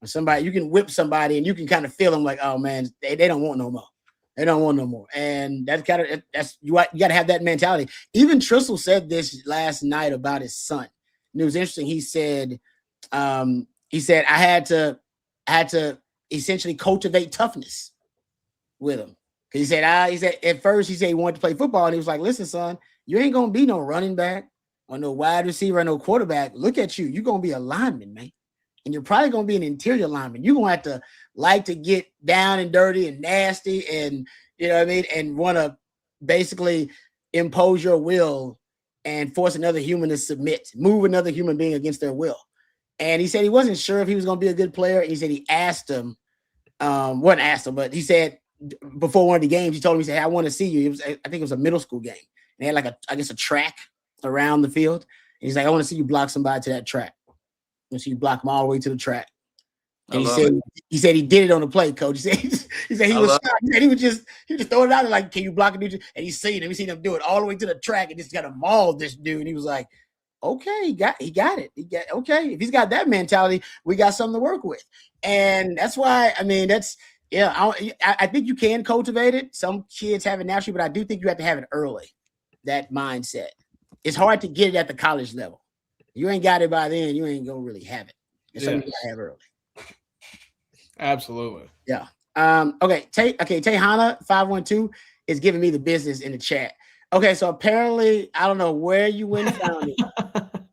Or somebody, you can whip somebody and you can kind of feel them like, oh man, they don't want no more. They don't want no more. And that's you got to have that mentality. Even Trissel said this last night about his son. And it was interesting. He said, I had to essentially cultivate toughness with him. Because he said at first he wanted to play football, and he was like, listen, son, you ain't gonna be no running back or no wide receiver or no quarterback. Look at you. You're gonna be a lineman, man. And you're probably gonna be an interior lineman. You're gonna have to like to get down and dirty and nasty, and and want to basically impose your will and force another human to submit, move another human being against their will. And he said he wasn't sure if he was going to be a good player. And he said he asked him, but he said before one of the games, he told him, he said, hey, I want to see you. I think it was a middle school game. And they had like a track around the field. And he's like, I want to see you block somebody to that track. And so you block them all the way to the track. And he said he did it on the play, coach. He said he was shocked. He said he would just throw it out there like, can you block a dude? And he seen him do it all the way to the track and just got to maul this dude. And he was like, okay, he got it. Okay. If he's got that mentality, we got something to work with. And that's why, I think you can cultivate it. Some kids have it naturally, but I do think you have to have it early, that mindset. It's hard to get it at the college level. You ain't got it by then, you ain't gonna really have it. It's something you gotta have early. Absolutely. Yeah. Okay. Tejana 512 is giving me the business in the chat. Okay, so apparently, I don't know where you went and found it.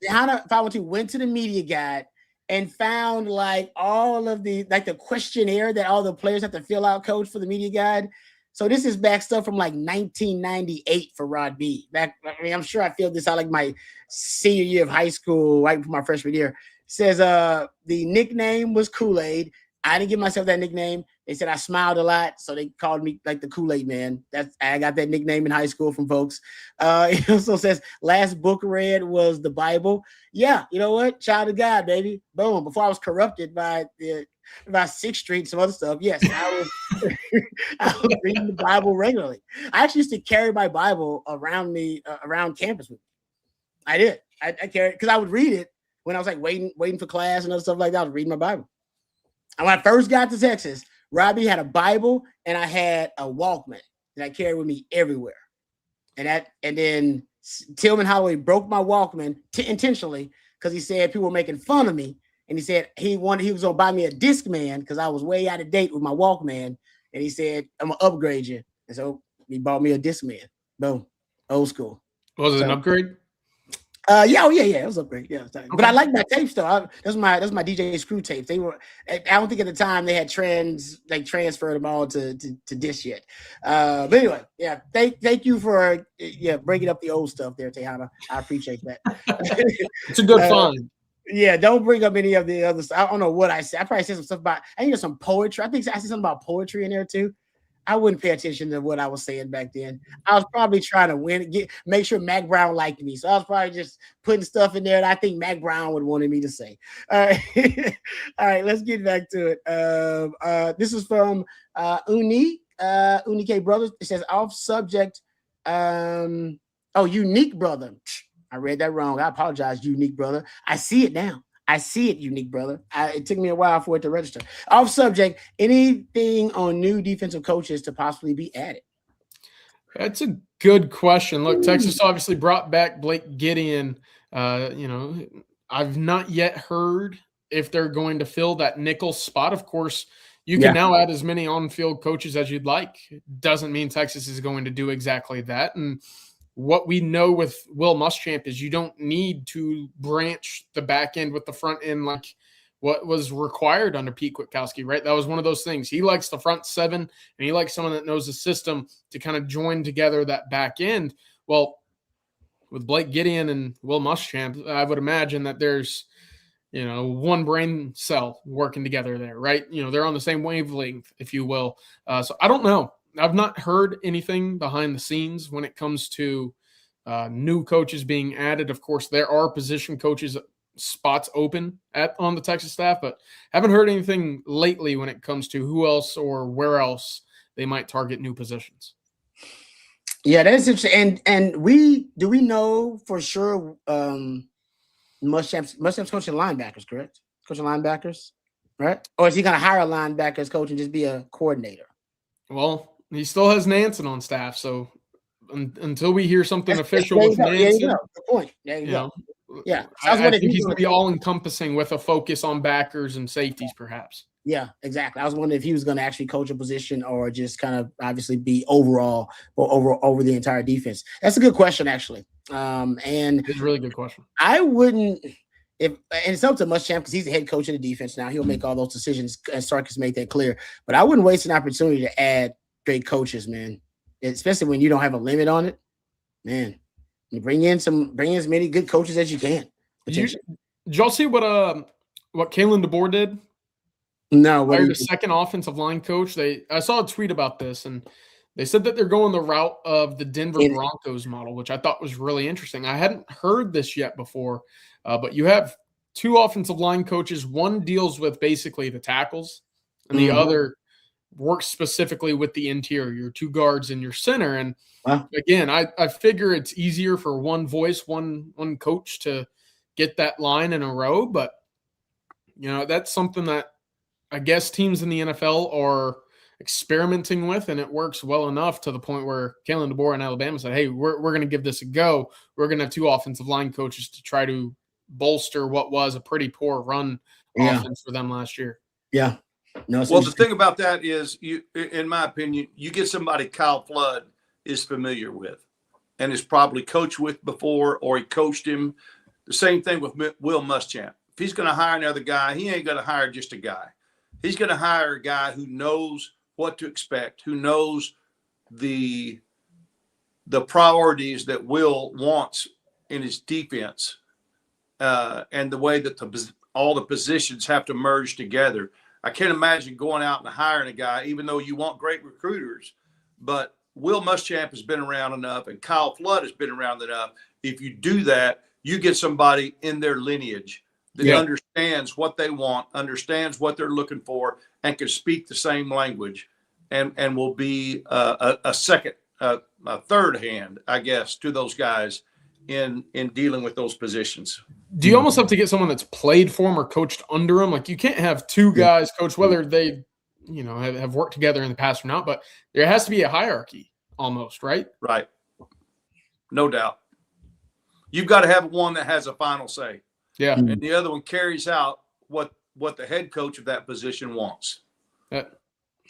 Tejana 512 went to the media guide and found like all of the questionnaire that all the players have to fill out, coach, for the media guide. So this is back stuff from like 1998 for Rod B. I'm sure I filled this out like my senior year of high school, right before my freshman year. It says the nickname was Kool-Aid. I didn't give myself that nickname. They said I smiled a lot, so they called me like the Kool-Aid man. I got that nickname in high school from folks. It also says last book read was the Bible. Yeah, you know what? Child of God, baby. Boom. Before I was corrupted by 6th Street and some other stuff. Yes, I was reading the Bible regularly. I actually used to carry my Bible around me, around campus with me. I did. I carried because I would read it when I was like waiting for class and other stuff like that. I was reading my Bible. And when I first got to Texas, Robbie had a Bible and I had a Walkman that I carried with me everywhere. And then Tillman Holloway broke my Walkman intentionally because he said people were making fun of me. And he said he was going to buy me a Discman because I was way out of date with my Walkman. And he said, I'm going to upgrade you. And so he bought me a Discman. Boom. Old school. Was it an upgrade? Yeah, it was upgrade. Yeah, okay. But I like my tapes though. That's my DJ Screw tapes. They were. I don't think at the time they had transferred them all to disc yet. But anyway, yeah. Thank you for bringing up the old stuff there, Tejana. I appreciate that. It's a good find. Yeah, don't bring up any of the other stuff. I don't know what I said. I probably said some stuff about. I think there's some poetry. I think I said something about poetry in there too. I wouldn't pay attention to what I was saying back then. I was probably trying to make sure Mac Brown liked me. So I was probably just putting stuff in there that I think Mac Brown would wanted me to say. All right. All right, let's get back to it. This is from Uni K Brothers. It says off subject. Unique Brother. I read that wrong. I apologize, Unique Brother. I see it now. I see it, Unique Brother. It took me a while for it to register. Off subject, anything on new defensive coaches to possibly be added? That's a good question. Look, Texas obviously brought back Blake Gideon. I've not yet heard if they're going to fill that nickel spot. Of course, you can now add as many on-field coaches as you'd like. Doesn't mean Texas is going to do exactly that. And what we know with Will Muschamp is you don't need to branch the back end with the front end like what was required under Pete Kwiatkowski, right? That was one of those things. He likes the front seven, and he likes someone that knows the system to kind of join together that back end. Well, with Blake Gideon and Will Muschamp, I would imagine that there's, one brain cell working together there, right? They're on the same wavelength, if you will. So I don't know. I've not heard anything behind the scenes when it comes to new coaches being added. Of course, there are position coaches spots open on the Texas staff, but haven't heard anything lately when it comes to who else or where else they might target new positions. Yeah, that's interesting. And do we know for sure Muschamp's coaching linebackers, correct? Coaching linebackers, right? Or is he going to hire a linebackers coach and just be a coordinator? Well, he still has Nansen on staff, so until we hear something official with Nansen, good point. There you go. Yeah, I think he's going to be all-encompassing with a focus on backers and safeties, perhaps. Yeah, exactly. I was wondering if he was going to actually coach a position or just kind of obviously be overall or over the entire defense. That's a good question, actually. And it's a really good question. I wouldn't – and it's up to Muschamp because he's the head coach of the defense now. He'll make all those decisions, and Sarkis made that clear. But I wouldn't waste an opportunity to add great coaches, man, especially when you don't have a limit on it. Man, you bring in as many good coaches as you can. Did y'all see what Kalen DeBoer did? No, hired a second offensive line coach. I saw a tweet about this, and they said that they're going the route of the Denver Broncos model, which I thought was really interesting. I hadn't heard this yet before, but you have two offensive line coaches. One deals with basically the tackles, and the other works specifically with the interior, your two guards and your center. And again, I figure it's easier for one voice, one coach to get that line in a row, but that's something that I guess teams in the NFL are experimenting with, and it works well enough to the point where Kalen DeBoer in Alabama said, hey, we're going to give this a go. We're going to have two offensive line coaches to try to bolster what was a pretty poor run offense for them last year. Yeah. No, well, the thing about that is, in my opinion, you get somebody Kyle Flood is familiar with and is probably coached with before, or he coached him. The same thing with Will Muschamp. If he's going to hire another guy, he ain't going to hire just a guy. He's going to hire a guy who knows what to expect, who knows the priorities that Will wants in his defense, and the way that all the positions have to merge together. I can't imagine going out and hiring a guy, even though you want great recruiters. But Will Muschamp has been around enough, and Kyle Flood has been around enough. If you do that, you get somebody in their lineage that understands what they want, understands what they're looking for, and can speak the same language, and will be a third hand, I guess, to those guys in dealing with those positions. Do you almost have to get someone that's played for him or coached under him? Like, you can't have two guys coach, whether they, have worked together in the past or not, but there has to be a hierarchy almost, right? Right. No doubt. You've got to have one that has a final say. Yeah. And the other one carries out what the head coach of that position wants. That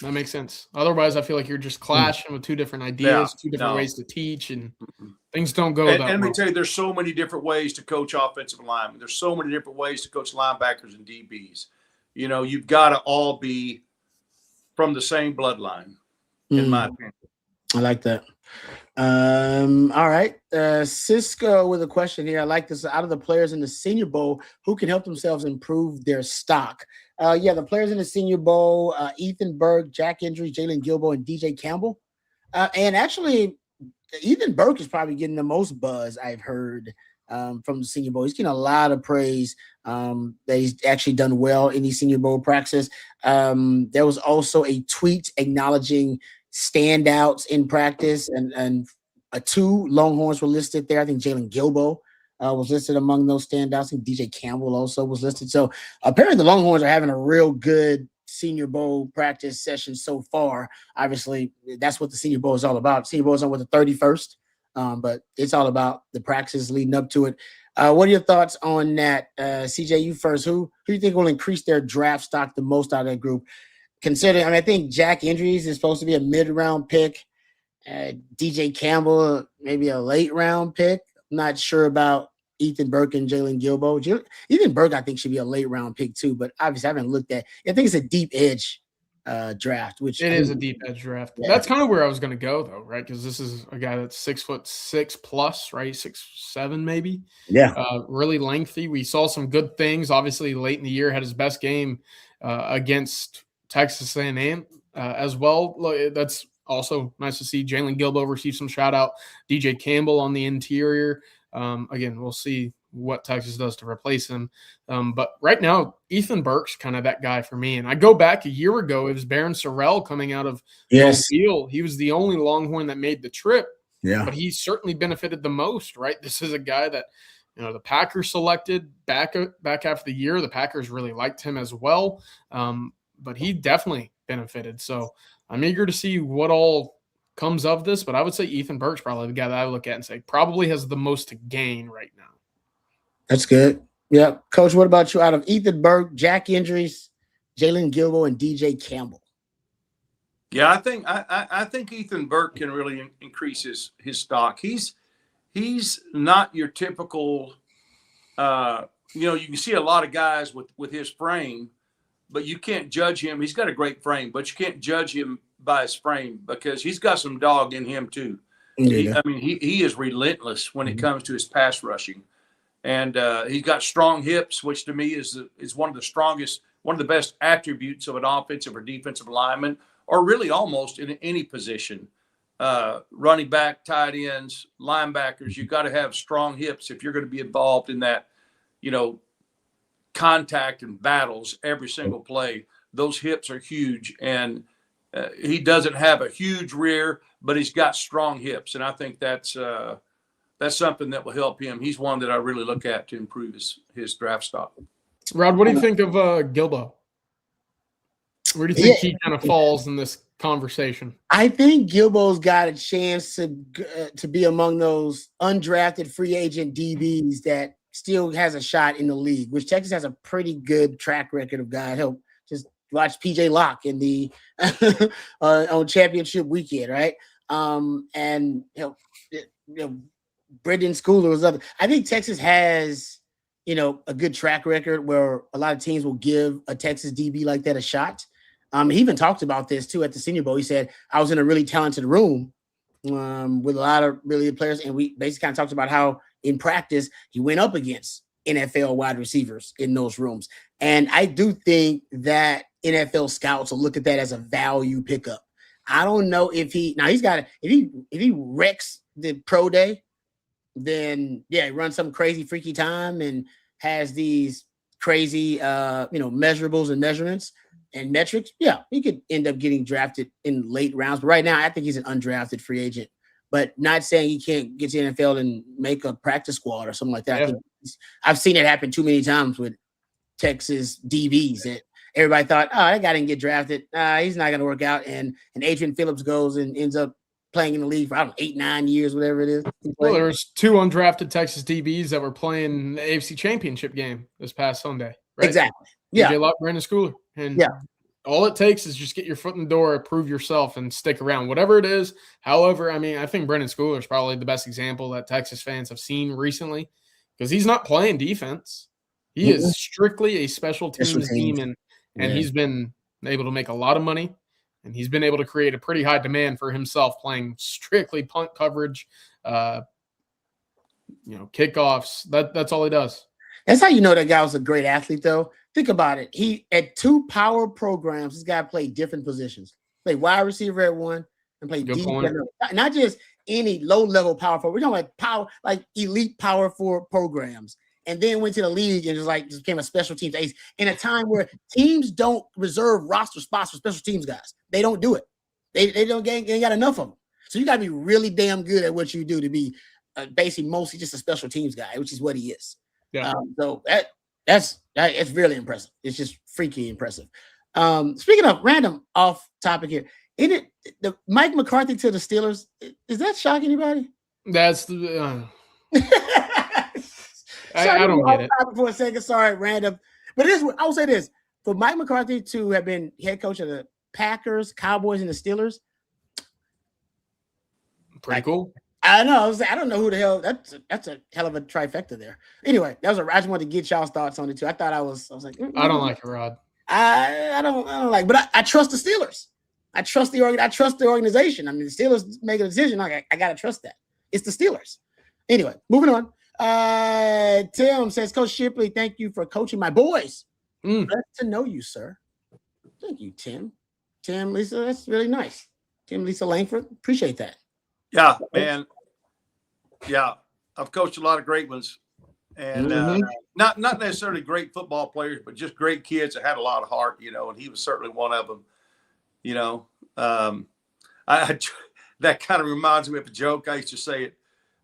makes sense. Otherwise, I feel like you're just clashing with two different ideas, two different ways to teach, and things don't go that way. And let me tell you, there's so many different ways to coach offensive linemen. There's so many different ways to coach linebackers and DBs. You've got to all be from the same bloodline, in my opinion. I like that. All right. Cisco with a question here. I like this. Out of the players in the Senior Bowl, who can help themselves improve their stock? The players in the Senior Bowl, Ethan Burke, Jack Indry, Jalen Gilbo, and DJ Campbell. And actually, Ethan Burke is probably getting the most buzz I've heard from the Senior Bowl. He's getting a lot of praise that he's actually done well in these Senior Bowl practices. There was also a tweet acknowledging standouts in practice, and two Longhorns were listed there. I think Jalen Gilbo was listed among those standouts, and DJ Campbell also was listed. So apparently the Longhorns are having a real good Senior Bowl practice session so far. Obviously, that's what the Senior Bowl is all about. Senior Bowl is on with the 31st, but it's all about the practices leading up to it. What are your thoughts on that? CJ, you first. Who do you think will increase their draft stock the most out of that group? Considering, I think Jack Indries is supposed to be a mid-round pick. DJ Campbell, maybe a late-round pick. I'm not sure about Ethan Burke and Jalen Gilbo. Ethan Burke, I think, should be a late-round pick too, but obviously I haven't looked at – I think it's a deep edge draft. Which it is a deep edge draft. Yeah. That's kind of where I was going to go, though, right? Because this is a guy that's 6'6" plus, right? 6'7" maybe. Yeah. Really lengthy. We saw some good things. Obviously, late in the year, had his best game against Texas A&M as well. That's Also nice to see Jalen Gilbo receive some shout out. DJ Campbell on the interior. Again, we'll see what Texas does to replace him. But right now, Ethan Burke's kind of that guy for me. And I go back a year ago, it was Baron Sorrell coming out of Mobile. He was the only Longhorn that made the trip. Yeah. But he certainly benefited the most, right? This is a guy that, the Packers selected back half of the year. The Packers really liked him as well. But he definitely benefited. So I'm eager to see what all comes of this. But I would say Ethan Burke's probably the guy that I look at and say probably has the most to gain right now. That's good. Yeah. Coach, what about you? Out of Ethan Burke, Jack injuries, Jalen Gilbo, and DJ Campbell. Yeah, I think Ethan Burke can really increase his stock. He's not your typical you can see a lot of guys with his frame, but you can't judge him. He's got a great frame, but you can't judge him by his frame because he's got some dog in him too. Yeah. He is relentless when it comes to his pass rushing. And he's got strong hips, which to me is one of the best attributes of an offensive or defensive lineman, or really almost in any position. Running back, tight ends, linebackers, you've got to have strong hips if you're going to be involved in that, contact and battles every single play. Those hips are huge, and he doesn't have a huge rear, but he's got strong hips, and I think that's something that will help him. He's one that I really look at to improve his draft stock. Rod, what do you think of Gilbo? Where do you think he kind of falls in this conversation? I think Gilbo's got a chance to be among those undrafted free agent DBs that still has a shot in the league, which Texas has a pretty good track record of guys. Help just watch PJ Locke in the on championship weekend, right? And Brendan Schooler was up. I think Texas has, a good track record where a lot of teams will give a Texas DB like that a shot. He even talked about this too at the Senior Bowl. He said, I was in a really talented room with a lot of really good players. And we basically kind of talked about how in practice he went up against NFL wide receivers in those rooms. And I do think that NFL scouts will look at that as a value pickup. I don't know if he wrecks the pro day, then he runs some crazy freaky time and has these crazy measurables and measurements and metrics. Yeah, he could end up getting drafted in late rounds. But right now, I think he's an undrafted free agent. But not saying he can't get to the NFL and make a practice squad or something like that. Yeah. I've seen it happen too many times with Texas DBs that everybody thought, that guy didn't get drafted. He's not going to work out. And Adrian Phillips goes and ends up playing in the league for, 8-9 years, whatever it is. Well, there was 2 undrafted Texas DBs that were playing the AFC Championship game this past Sunday. Right? Exactly. Yeah. DJ Locke, Brandon Schooler. And all it takes is just get your foot in the door, prove yourself, and stick around. Whatever it is. However, I think Brandon Schooler is probably the best example that Texas fans have seen recently because he's not playing defense. He is strictly a special teams team, and he's been able to make a lot of money, and he's been able to create a pretty high demand for himself playing strictly punt coverage, kickoffs. That's all he does. That's how you know that guy was a great athlete, though. Think about it. He at 2 power programs, this guy played different positions. Played wide receiver at one and played deep. Not just any low-level power forward. We're talking like power, like elite power forward programs. And then went to the league and just became a special teams ace in a time where teams don't reserve roster spots for special teams guys. They don't do it. They ain't got enough of them. So you got to be really damn good at what you do to be basically mostly just a special teams guy, which is what he is. Yeah. So that's really impressive. It's just freaky impressive. Speaking of random off topic here, isn't it the Mike McCarthy to the Steelers? Does that shock anybody? That's I don't get it. For a second, sorry, random. But I will say this: for Mike McCarthy to have been head coach of the Packers, Cowboys, and the Steelers, pretty cool. I know. I don't know who the hell. That's a hell of a trifecta there. Anyway, I just wanted to get y'all's thoughts on it too. I was like, I don't like it, Rod. I don't like, but I trust the Steelers. I trust the organization. I mean, the Steelers make a decision. I gotta trust that. It's the Steelers. Anyway, moving on. Tim says, Coach Shipley, thank you for coaching my boys. Glad to know you, sir. Thank you, Tim. Lisa, that's really nice. Tim Lisa Langford. Appreciate that. Yeah, man. Yeah, I've coached a lot of great ones, and not necessarily great football players, but just great kids that had a lot of heart, and he was certainly one of them. That kind of reminds me of a joke. I used to say it.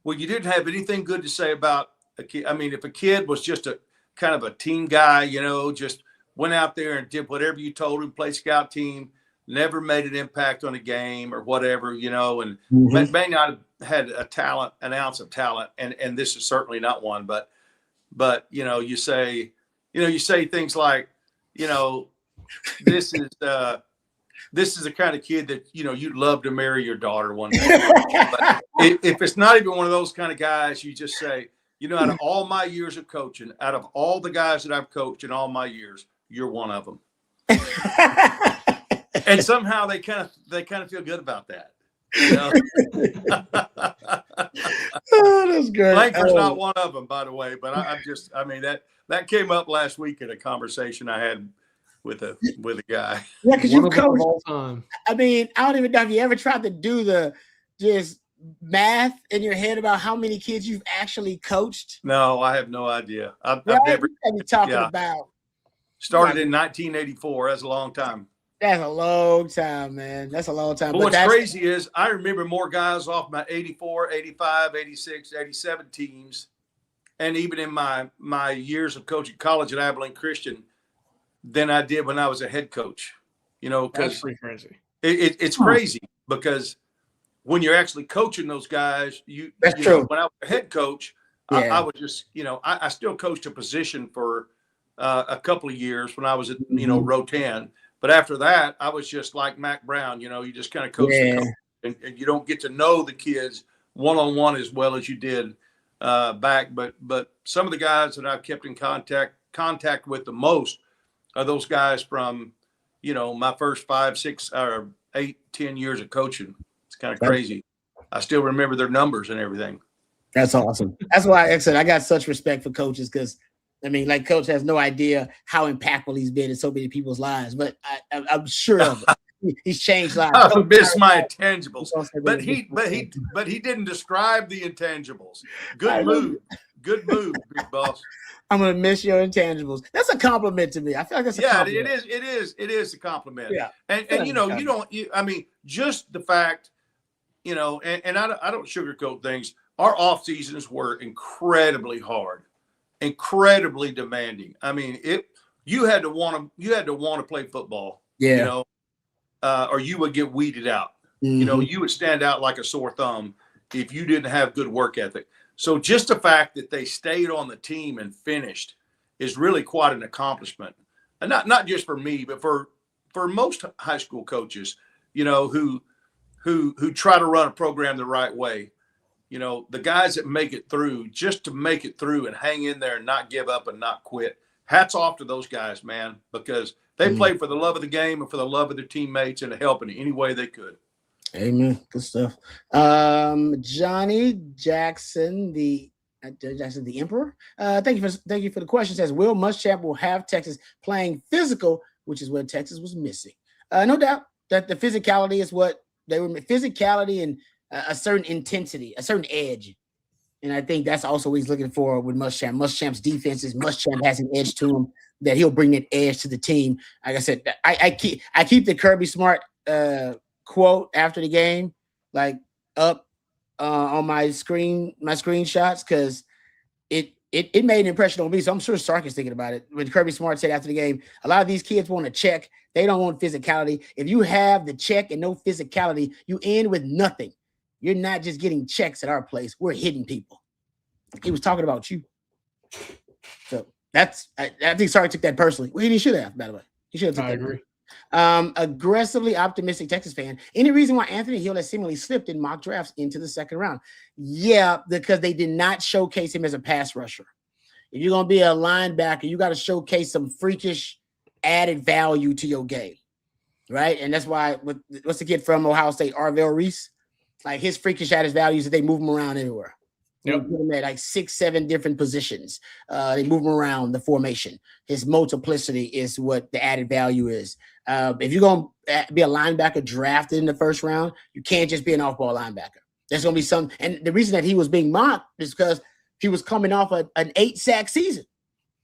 Well, you didn't have anything good to say about a kid. I mean, if a kid was just a kind of a team guy, just went out there and did whatever you told him, play scout team, never made an impact on a game or whatever, and may not have had an ounce of talent. And this is certainly not one, but you say things like, this is the kind of kid that, you'd love to marry your daughter one day. But if it's not even one of those kind of guys, you just say, out of all my years of coaching, out of all the guys that I've coached in all my years, you're one of them. And somehow they kind of feel good about that. Oh, that's great. Langford's not one of them, by the way, but that came up last week in a conversation I had with a guy. Yeah, because you coach all time. I mean, I don't even know if you ever tried to do the just math in your head about how many kids you've actually coached. No, I have no idea. I've never talking about. Started in 1984. That's a long time. That's a long time, man. That's a long time. But what's crazy is I remember more guys off my 84, 85, 86, 87 teams. And even in my years of coaching college at Abilene Christian than I did when I was a head coach, because it's crazy because when you're actually coaching those guys, true. When I was a head coach, I was just, I still coached a position for a couple of years when I was at, row 10. But after that, I was just like Mac Brown, you just kind of coach the coach, and you don't get to know the kids one-on-one as well as you did back. But some of the guys that I've kept in contact with the most are those guys from, my first 5, 6, or 8, 10 years of coaching. It's kind of crazy. I still remember their numbers and everything. That's awesome. That's why I said I got such respect for coaches because, Coach has no idea how impactful he's been in so many people's lives, but I'm sure of it. He's changed lives. I miss my intangibles, but he didn't describe the intangibles. Good move, big boss. I'm gonna miss your intangibles. That's a compliment to me. I feel like that's a compliment. It is a compliment. Yeah, and just the fact, and I don't sugarcoat things. Our off seasons were incredibly hard, incredibly demanding. You had to want to play football. Yeah. Or you would get weeded out. You would stand out like a sore thumb if you didn't have good work ethic. So just the fact that they stayed on the team and finished is really quite an accomplishment. And not just for me, but for most high school coaches, who try to run a program the right way. The guys that make it through, just to make it through and hang in there and not give up and not quit. Hats off to those guys, man, because they played for the love of the game and for the love of their teammates and to help in any way they could. Amen. Good stuff. Johnny Jackson, the Emperor. Thank you for the question. Says Will Muschamp will have Texas playing physical, which is what Texas was missing. No doubt that the physicality is what they were. Physicality and a certain intensity, a certain edge. And I think that's also what he's looking for with Muschamp. Muschamp's defenses, Muschamp has an edge to him that he'll bring that edge to the team. Like I said, I keep the Kirby Smart quote after the game, like up on my screenshots, because it made an impression on me. So I'm sure Sark is thinking about it. When Kirby Smart said after the game, a lot of these kids want to check. They don't want physicality. If you have the check and no physicality, you end with nothing. You're not just getting checks at our place. We're hitting people. He was talking about you. So I think Sark took that personally. Well, he should have, by the way. He should have took that. I agree. Aggressively optimistic Texas fan. Any reason why Anthony Hill has seemingly slipped in mock drafts into the second round? Yeah, because they did not showcase him as a pass rusher. If you're going to be a linebacker, you got to showcase some freakish added value to your game, right? And that's why, what's the kid from Ohio State, Arvell Reese? Like his freakish added values that they move him around anywhere. You put him at like 6, 7 different positions. They move him around the formation. His multiplicity is what the added value is. If you're going to be a linebacker drafted in the first round, you can't just be an off-ball linebacker. There's going to be some, and the reason that he was being mocked is because he was coming off an 8-sack season.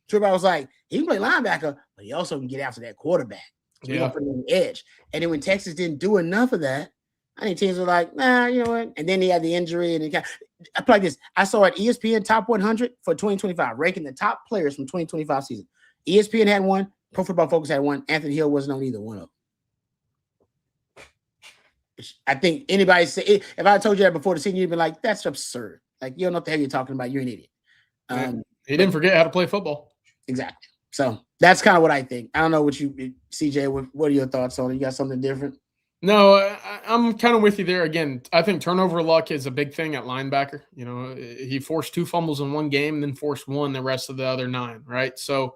So everybody was like, he can play linebacker, but he also can get after that quarterback. So he can put him on the edge. And then when Texas didn't do enough of that, I think teams were like, nah, you know what? And then he had the injury, and I play this. I saw at ESPN Top 100 for 2025, ranking the top players from 2025 season. ESPN had one. Pro Football Focus had one. Anthony Hill wasn't on either one of them. I think anybody say, if I told you that before the season, you'd be like, that's absurd. Like, you don't know what the hell you're talking about. You're an idiot. He didn't forget how to play football. Exactly. So that's kind of what I think. I don't know what you, CJ, what are your thoughts on it? You got something different? No, I'm kind of with you there. Again, I think turnover luck is a big thing at linebacker. You know, he forced 2 fumbles in one game and then forced 1 the rest of the other 9, right? So,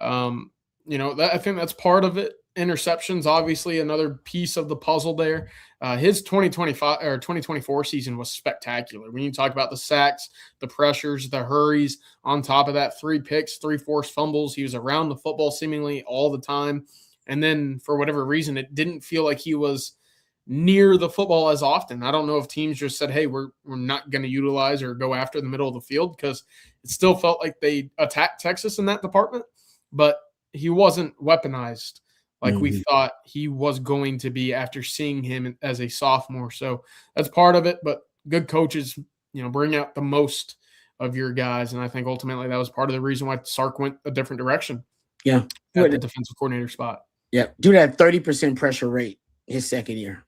you know, I think that's part of it. Interceptions, obviously, another piece of the puzzle there. His 2025 or 2024 season was spectacular. When you talk about the sacks, the pressures, the hurries, on top of that, 3 picks, 3 forced fumbles. He was around the football seemingly all the time. And then for whatever reason, it didn't feel like he was near the football as often. I don't know if teams just said, hey, we're not going to utilize or go after the middle of the field, because it still felt like they attacked Texas in that department, but he wasn't weaponized like we thought he was going to be after seeing him as a sophomore. So that's part of it, but good coaches, you know, bring out the most of your guys. And I think ultimately that was part of the reason why Sark went a different direction. Yeah. At the defensive coordinator spot. Yeah. Dude had 30% pressure rate his second year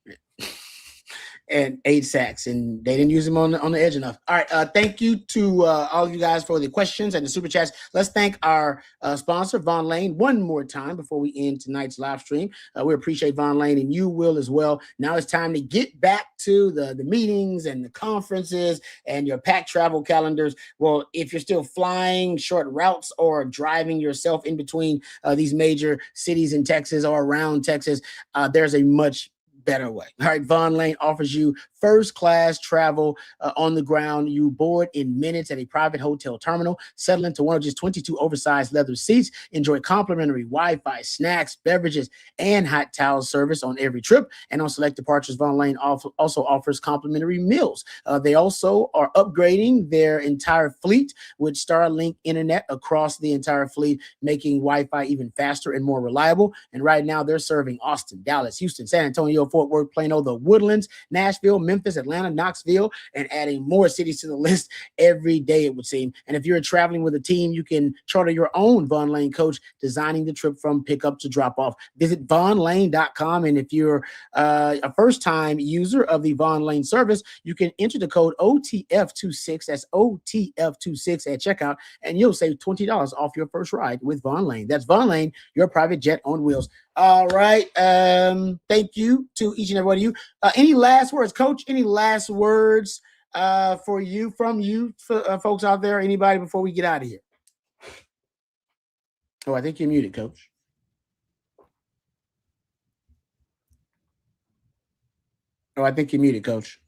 and 8 sacks, and they didn't use him on the edge enough. All right. Thank you to all of you guys for the questions and the super chats. Let's thank our sponsor, Von Lane, one more time before we end tonight's live stream. We appreciate Von Lane, and you will as well. Now it's time to get back to the meetings and the conferences and your packed travel calendars. Well, if you're still flying short routes or driving yourself in between these major cities in Texas or around Texas, there's a much better way. All right, Von Lane offers you first-class travel on the ground. You board in minutes at a private hotel terminal, settle into one of just 22 oversized leather seats, enjoy complimentary Wi-Fi, snacks, beverages, and hot towel service on every trip. And on select departures, Von Lane also offers complimentary meals. They also are upgrading their entire fleet with Starlink internet across the entire fleet, making Wi-Fi even faster and more reliable. And right now, they're serving Austin, Dallas, Houston, San Antonio, Fort Worth, Plano, the Woodlands, Nashville, Memphis, Atlanta, Knoxville, and adding more cities to the list every day, it would seem. And if you're traveling with a team, you can charter your own Von Lane coach, designing the trip from pickup to drop off. Visit vonlane.com. And if you're a first-time user of the Von Lane service, you can enter the code OTF26, that's OTF26 at checkout, and you'll save $20 off your first ride with Von Lane. That's Von Lane, your private jet on wheels. All right. Thank you to each and every one of you. Any last words, Coach? Any last words from you, folks out there? Anybody before we get out of here? Oh, I think you're muted, Coach. Oh, I think you're muted, Coach.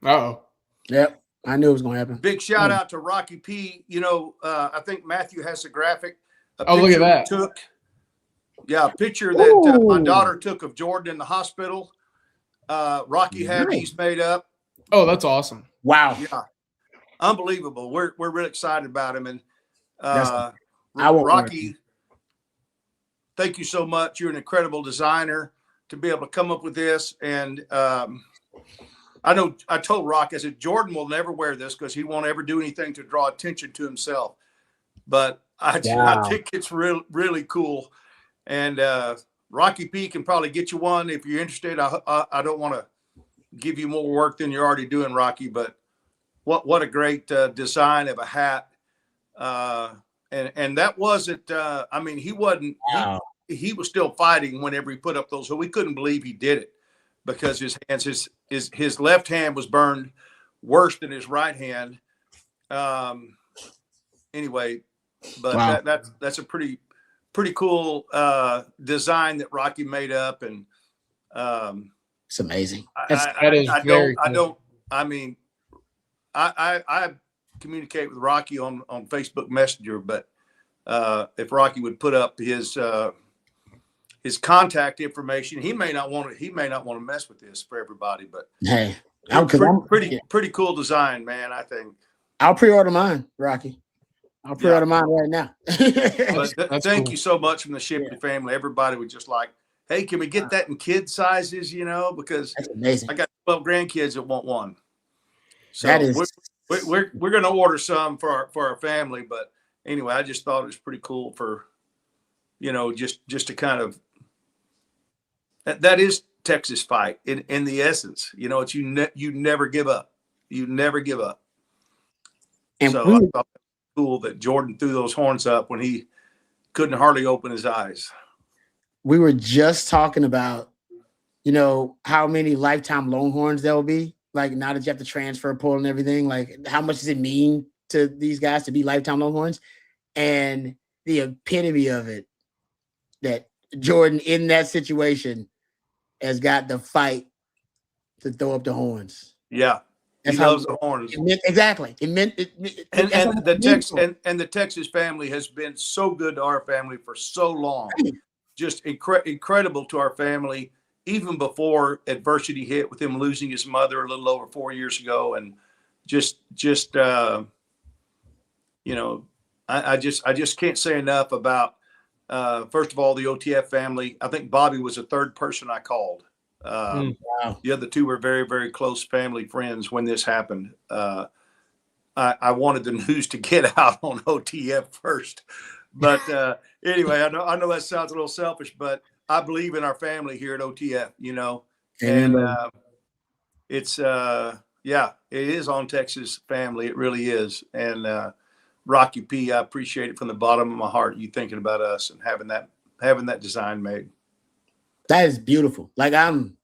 Uh-oh. Yep. I knew it was going to happen. Big shout out to Rocky P. You know, I think Matthew has a graphic. Look at that. A picture that my daughter took of Jordan in the hospital. Rocky had these made up. Oh, that's awesome. Wow. Yeah. Unbelievable. We're really excited about him. And Rocky, thank you so much. You're an incredible designer to be able to come up with this. And I know I told Rocky, I said, Jordan will never wear this because he won't ever do anything to draw attention to himself. But I think it's really cool. And Rocky P can probably get you one if you're interested. I don't want to give you more work than you're already doing, Rocky, but what a great design of a hat. And that wasn't, I mean, he wasn't, he was still fighting whenever he put up those. So we couldn't believe he did it because his hands, his left hand was burned worse than his right hand. Anyway, but that's a pretty cool design that Rocky made up. And it's amazing. I mean, I communicate with Rocky on Facebook Messenger, but if Rocky would put up his contact information, he may not want to mess with this for everybody, but hey, pretty cool design, man. I think I'll pre-order mine, Rocky. I'll pre-order mine right now. But thank you so much from the Shipley family. Everybody was just like, hey, can we get that in kid sizes? Because that's amazing. I got 12 grandkids that want one. So that is we're going to order some for our family. But anyway, I just thought it was pretty cool for, just to kind of, that is Texas fight in the essence. It's you never give up. You never give up. And so I thought it was cool that Jordan threw those horns up when he couldn't hardly open his eyes. We were just talking about, how many lifetime Longhorns there will be. Like now that you have to transfer portal and everything, like how much does it mean to these guys to be lifetime Longhorns? And the epitome of it, that Jordan in that situation has got the fight to throw up the horns. Yeah. He loves the horns. Exactly. The Texas family has been so good to our family for so long. Just incredible to our family, even before adversity hit with him losing his mother a little over 4 years ago. And I just can't say enough about, first of all, the OTF family. I think Bobby was the third person I called. Wow. The other two were very, very close family friends when this happened. I wanted the news to get out on OTF first. But anyway, I know that sounds a little selfish, but I believe in our family here at OTF, and it's, it is on Texas family. It really is. And Rocky P, I appreciate it from the bottom of my heart. You thinking about us and having that design made. That is beautiful. Like I'm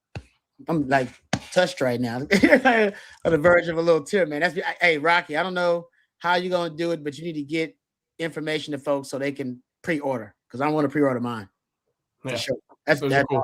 like touched right now on the verge of a little tear, man. Hey, Rocky, I don't know how you're going to do it, but you need to get information to folks so they can pre-order, because I want to pre-order mine. Yeah. For sure. That's cool. Awesome.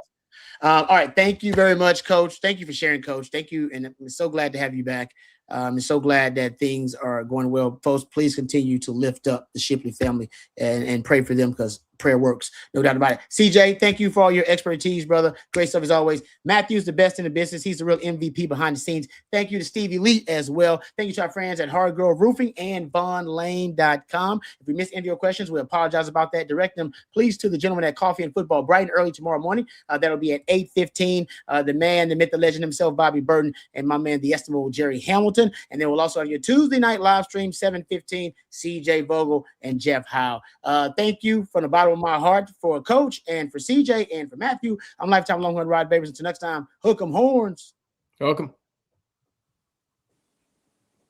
All right. Thank you very much, Coach. Thank you for sharing, Coach. Thank you. And I'm so glad to have you back. I'm so glad that things are going well. Folks, please continue to lift up the Shipley family and pray for them, because prayer works. No doubt about it. CJ, thank you for all your expertise, brother. Great stuff as always. Matthew's the best in the business. He's the real MVP behind the scenes. Thank you to Stevie Lee as well. Thank you to our friends at Hard Grove Roofing and VonLane.com. If we missed any of your questions, we apologize about that. Direct them, please, to the gentleman at Coffee and Football bright and early tomorrow morning. That'll be at 8:15. The man, the myth, the legend himself, Bobby Burton, and my man, the estimable Jerry Hamilton. And then we'll also have your Tuesday night live stream, 7:15, CJ Vogel and Jeff Howe. Thank you from the bottom of my heart for Coach and for CJ and for Matthew. I'm Lifetime Longhorn Rod Babers. Until next time, hook 'em horns. Welcome.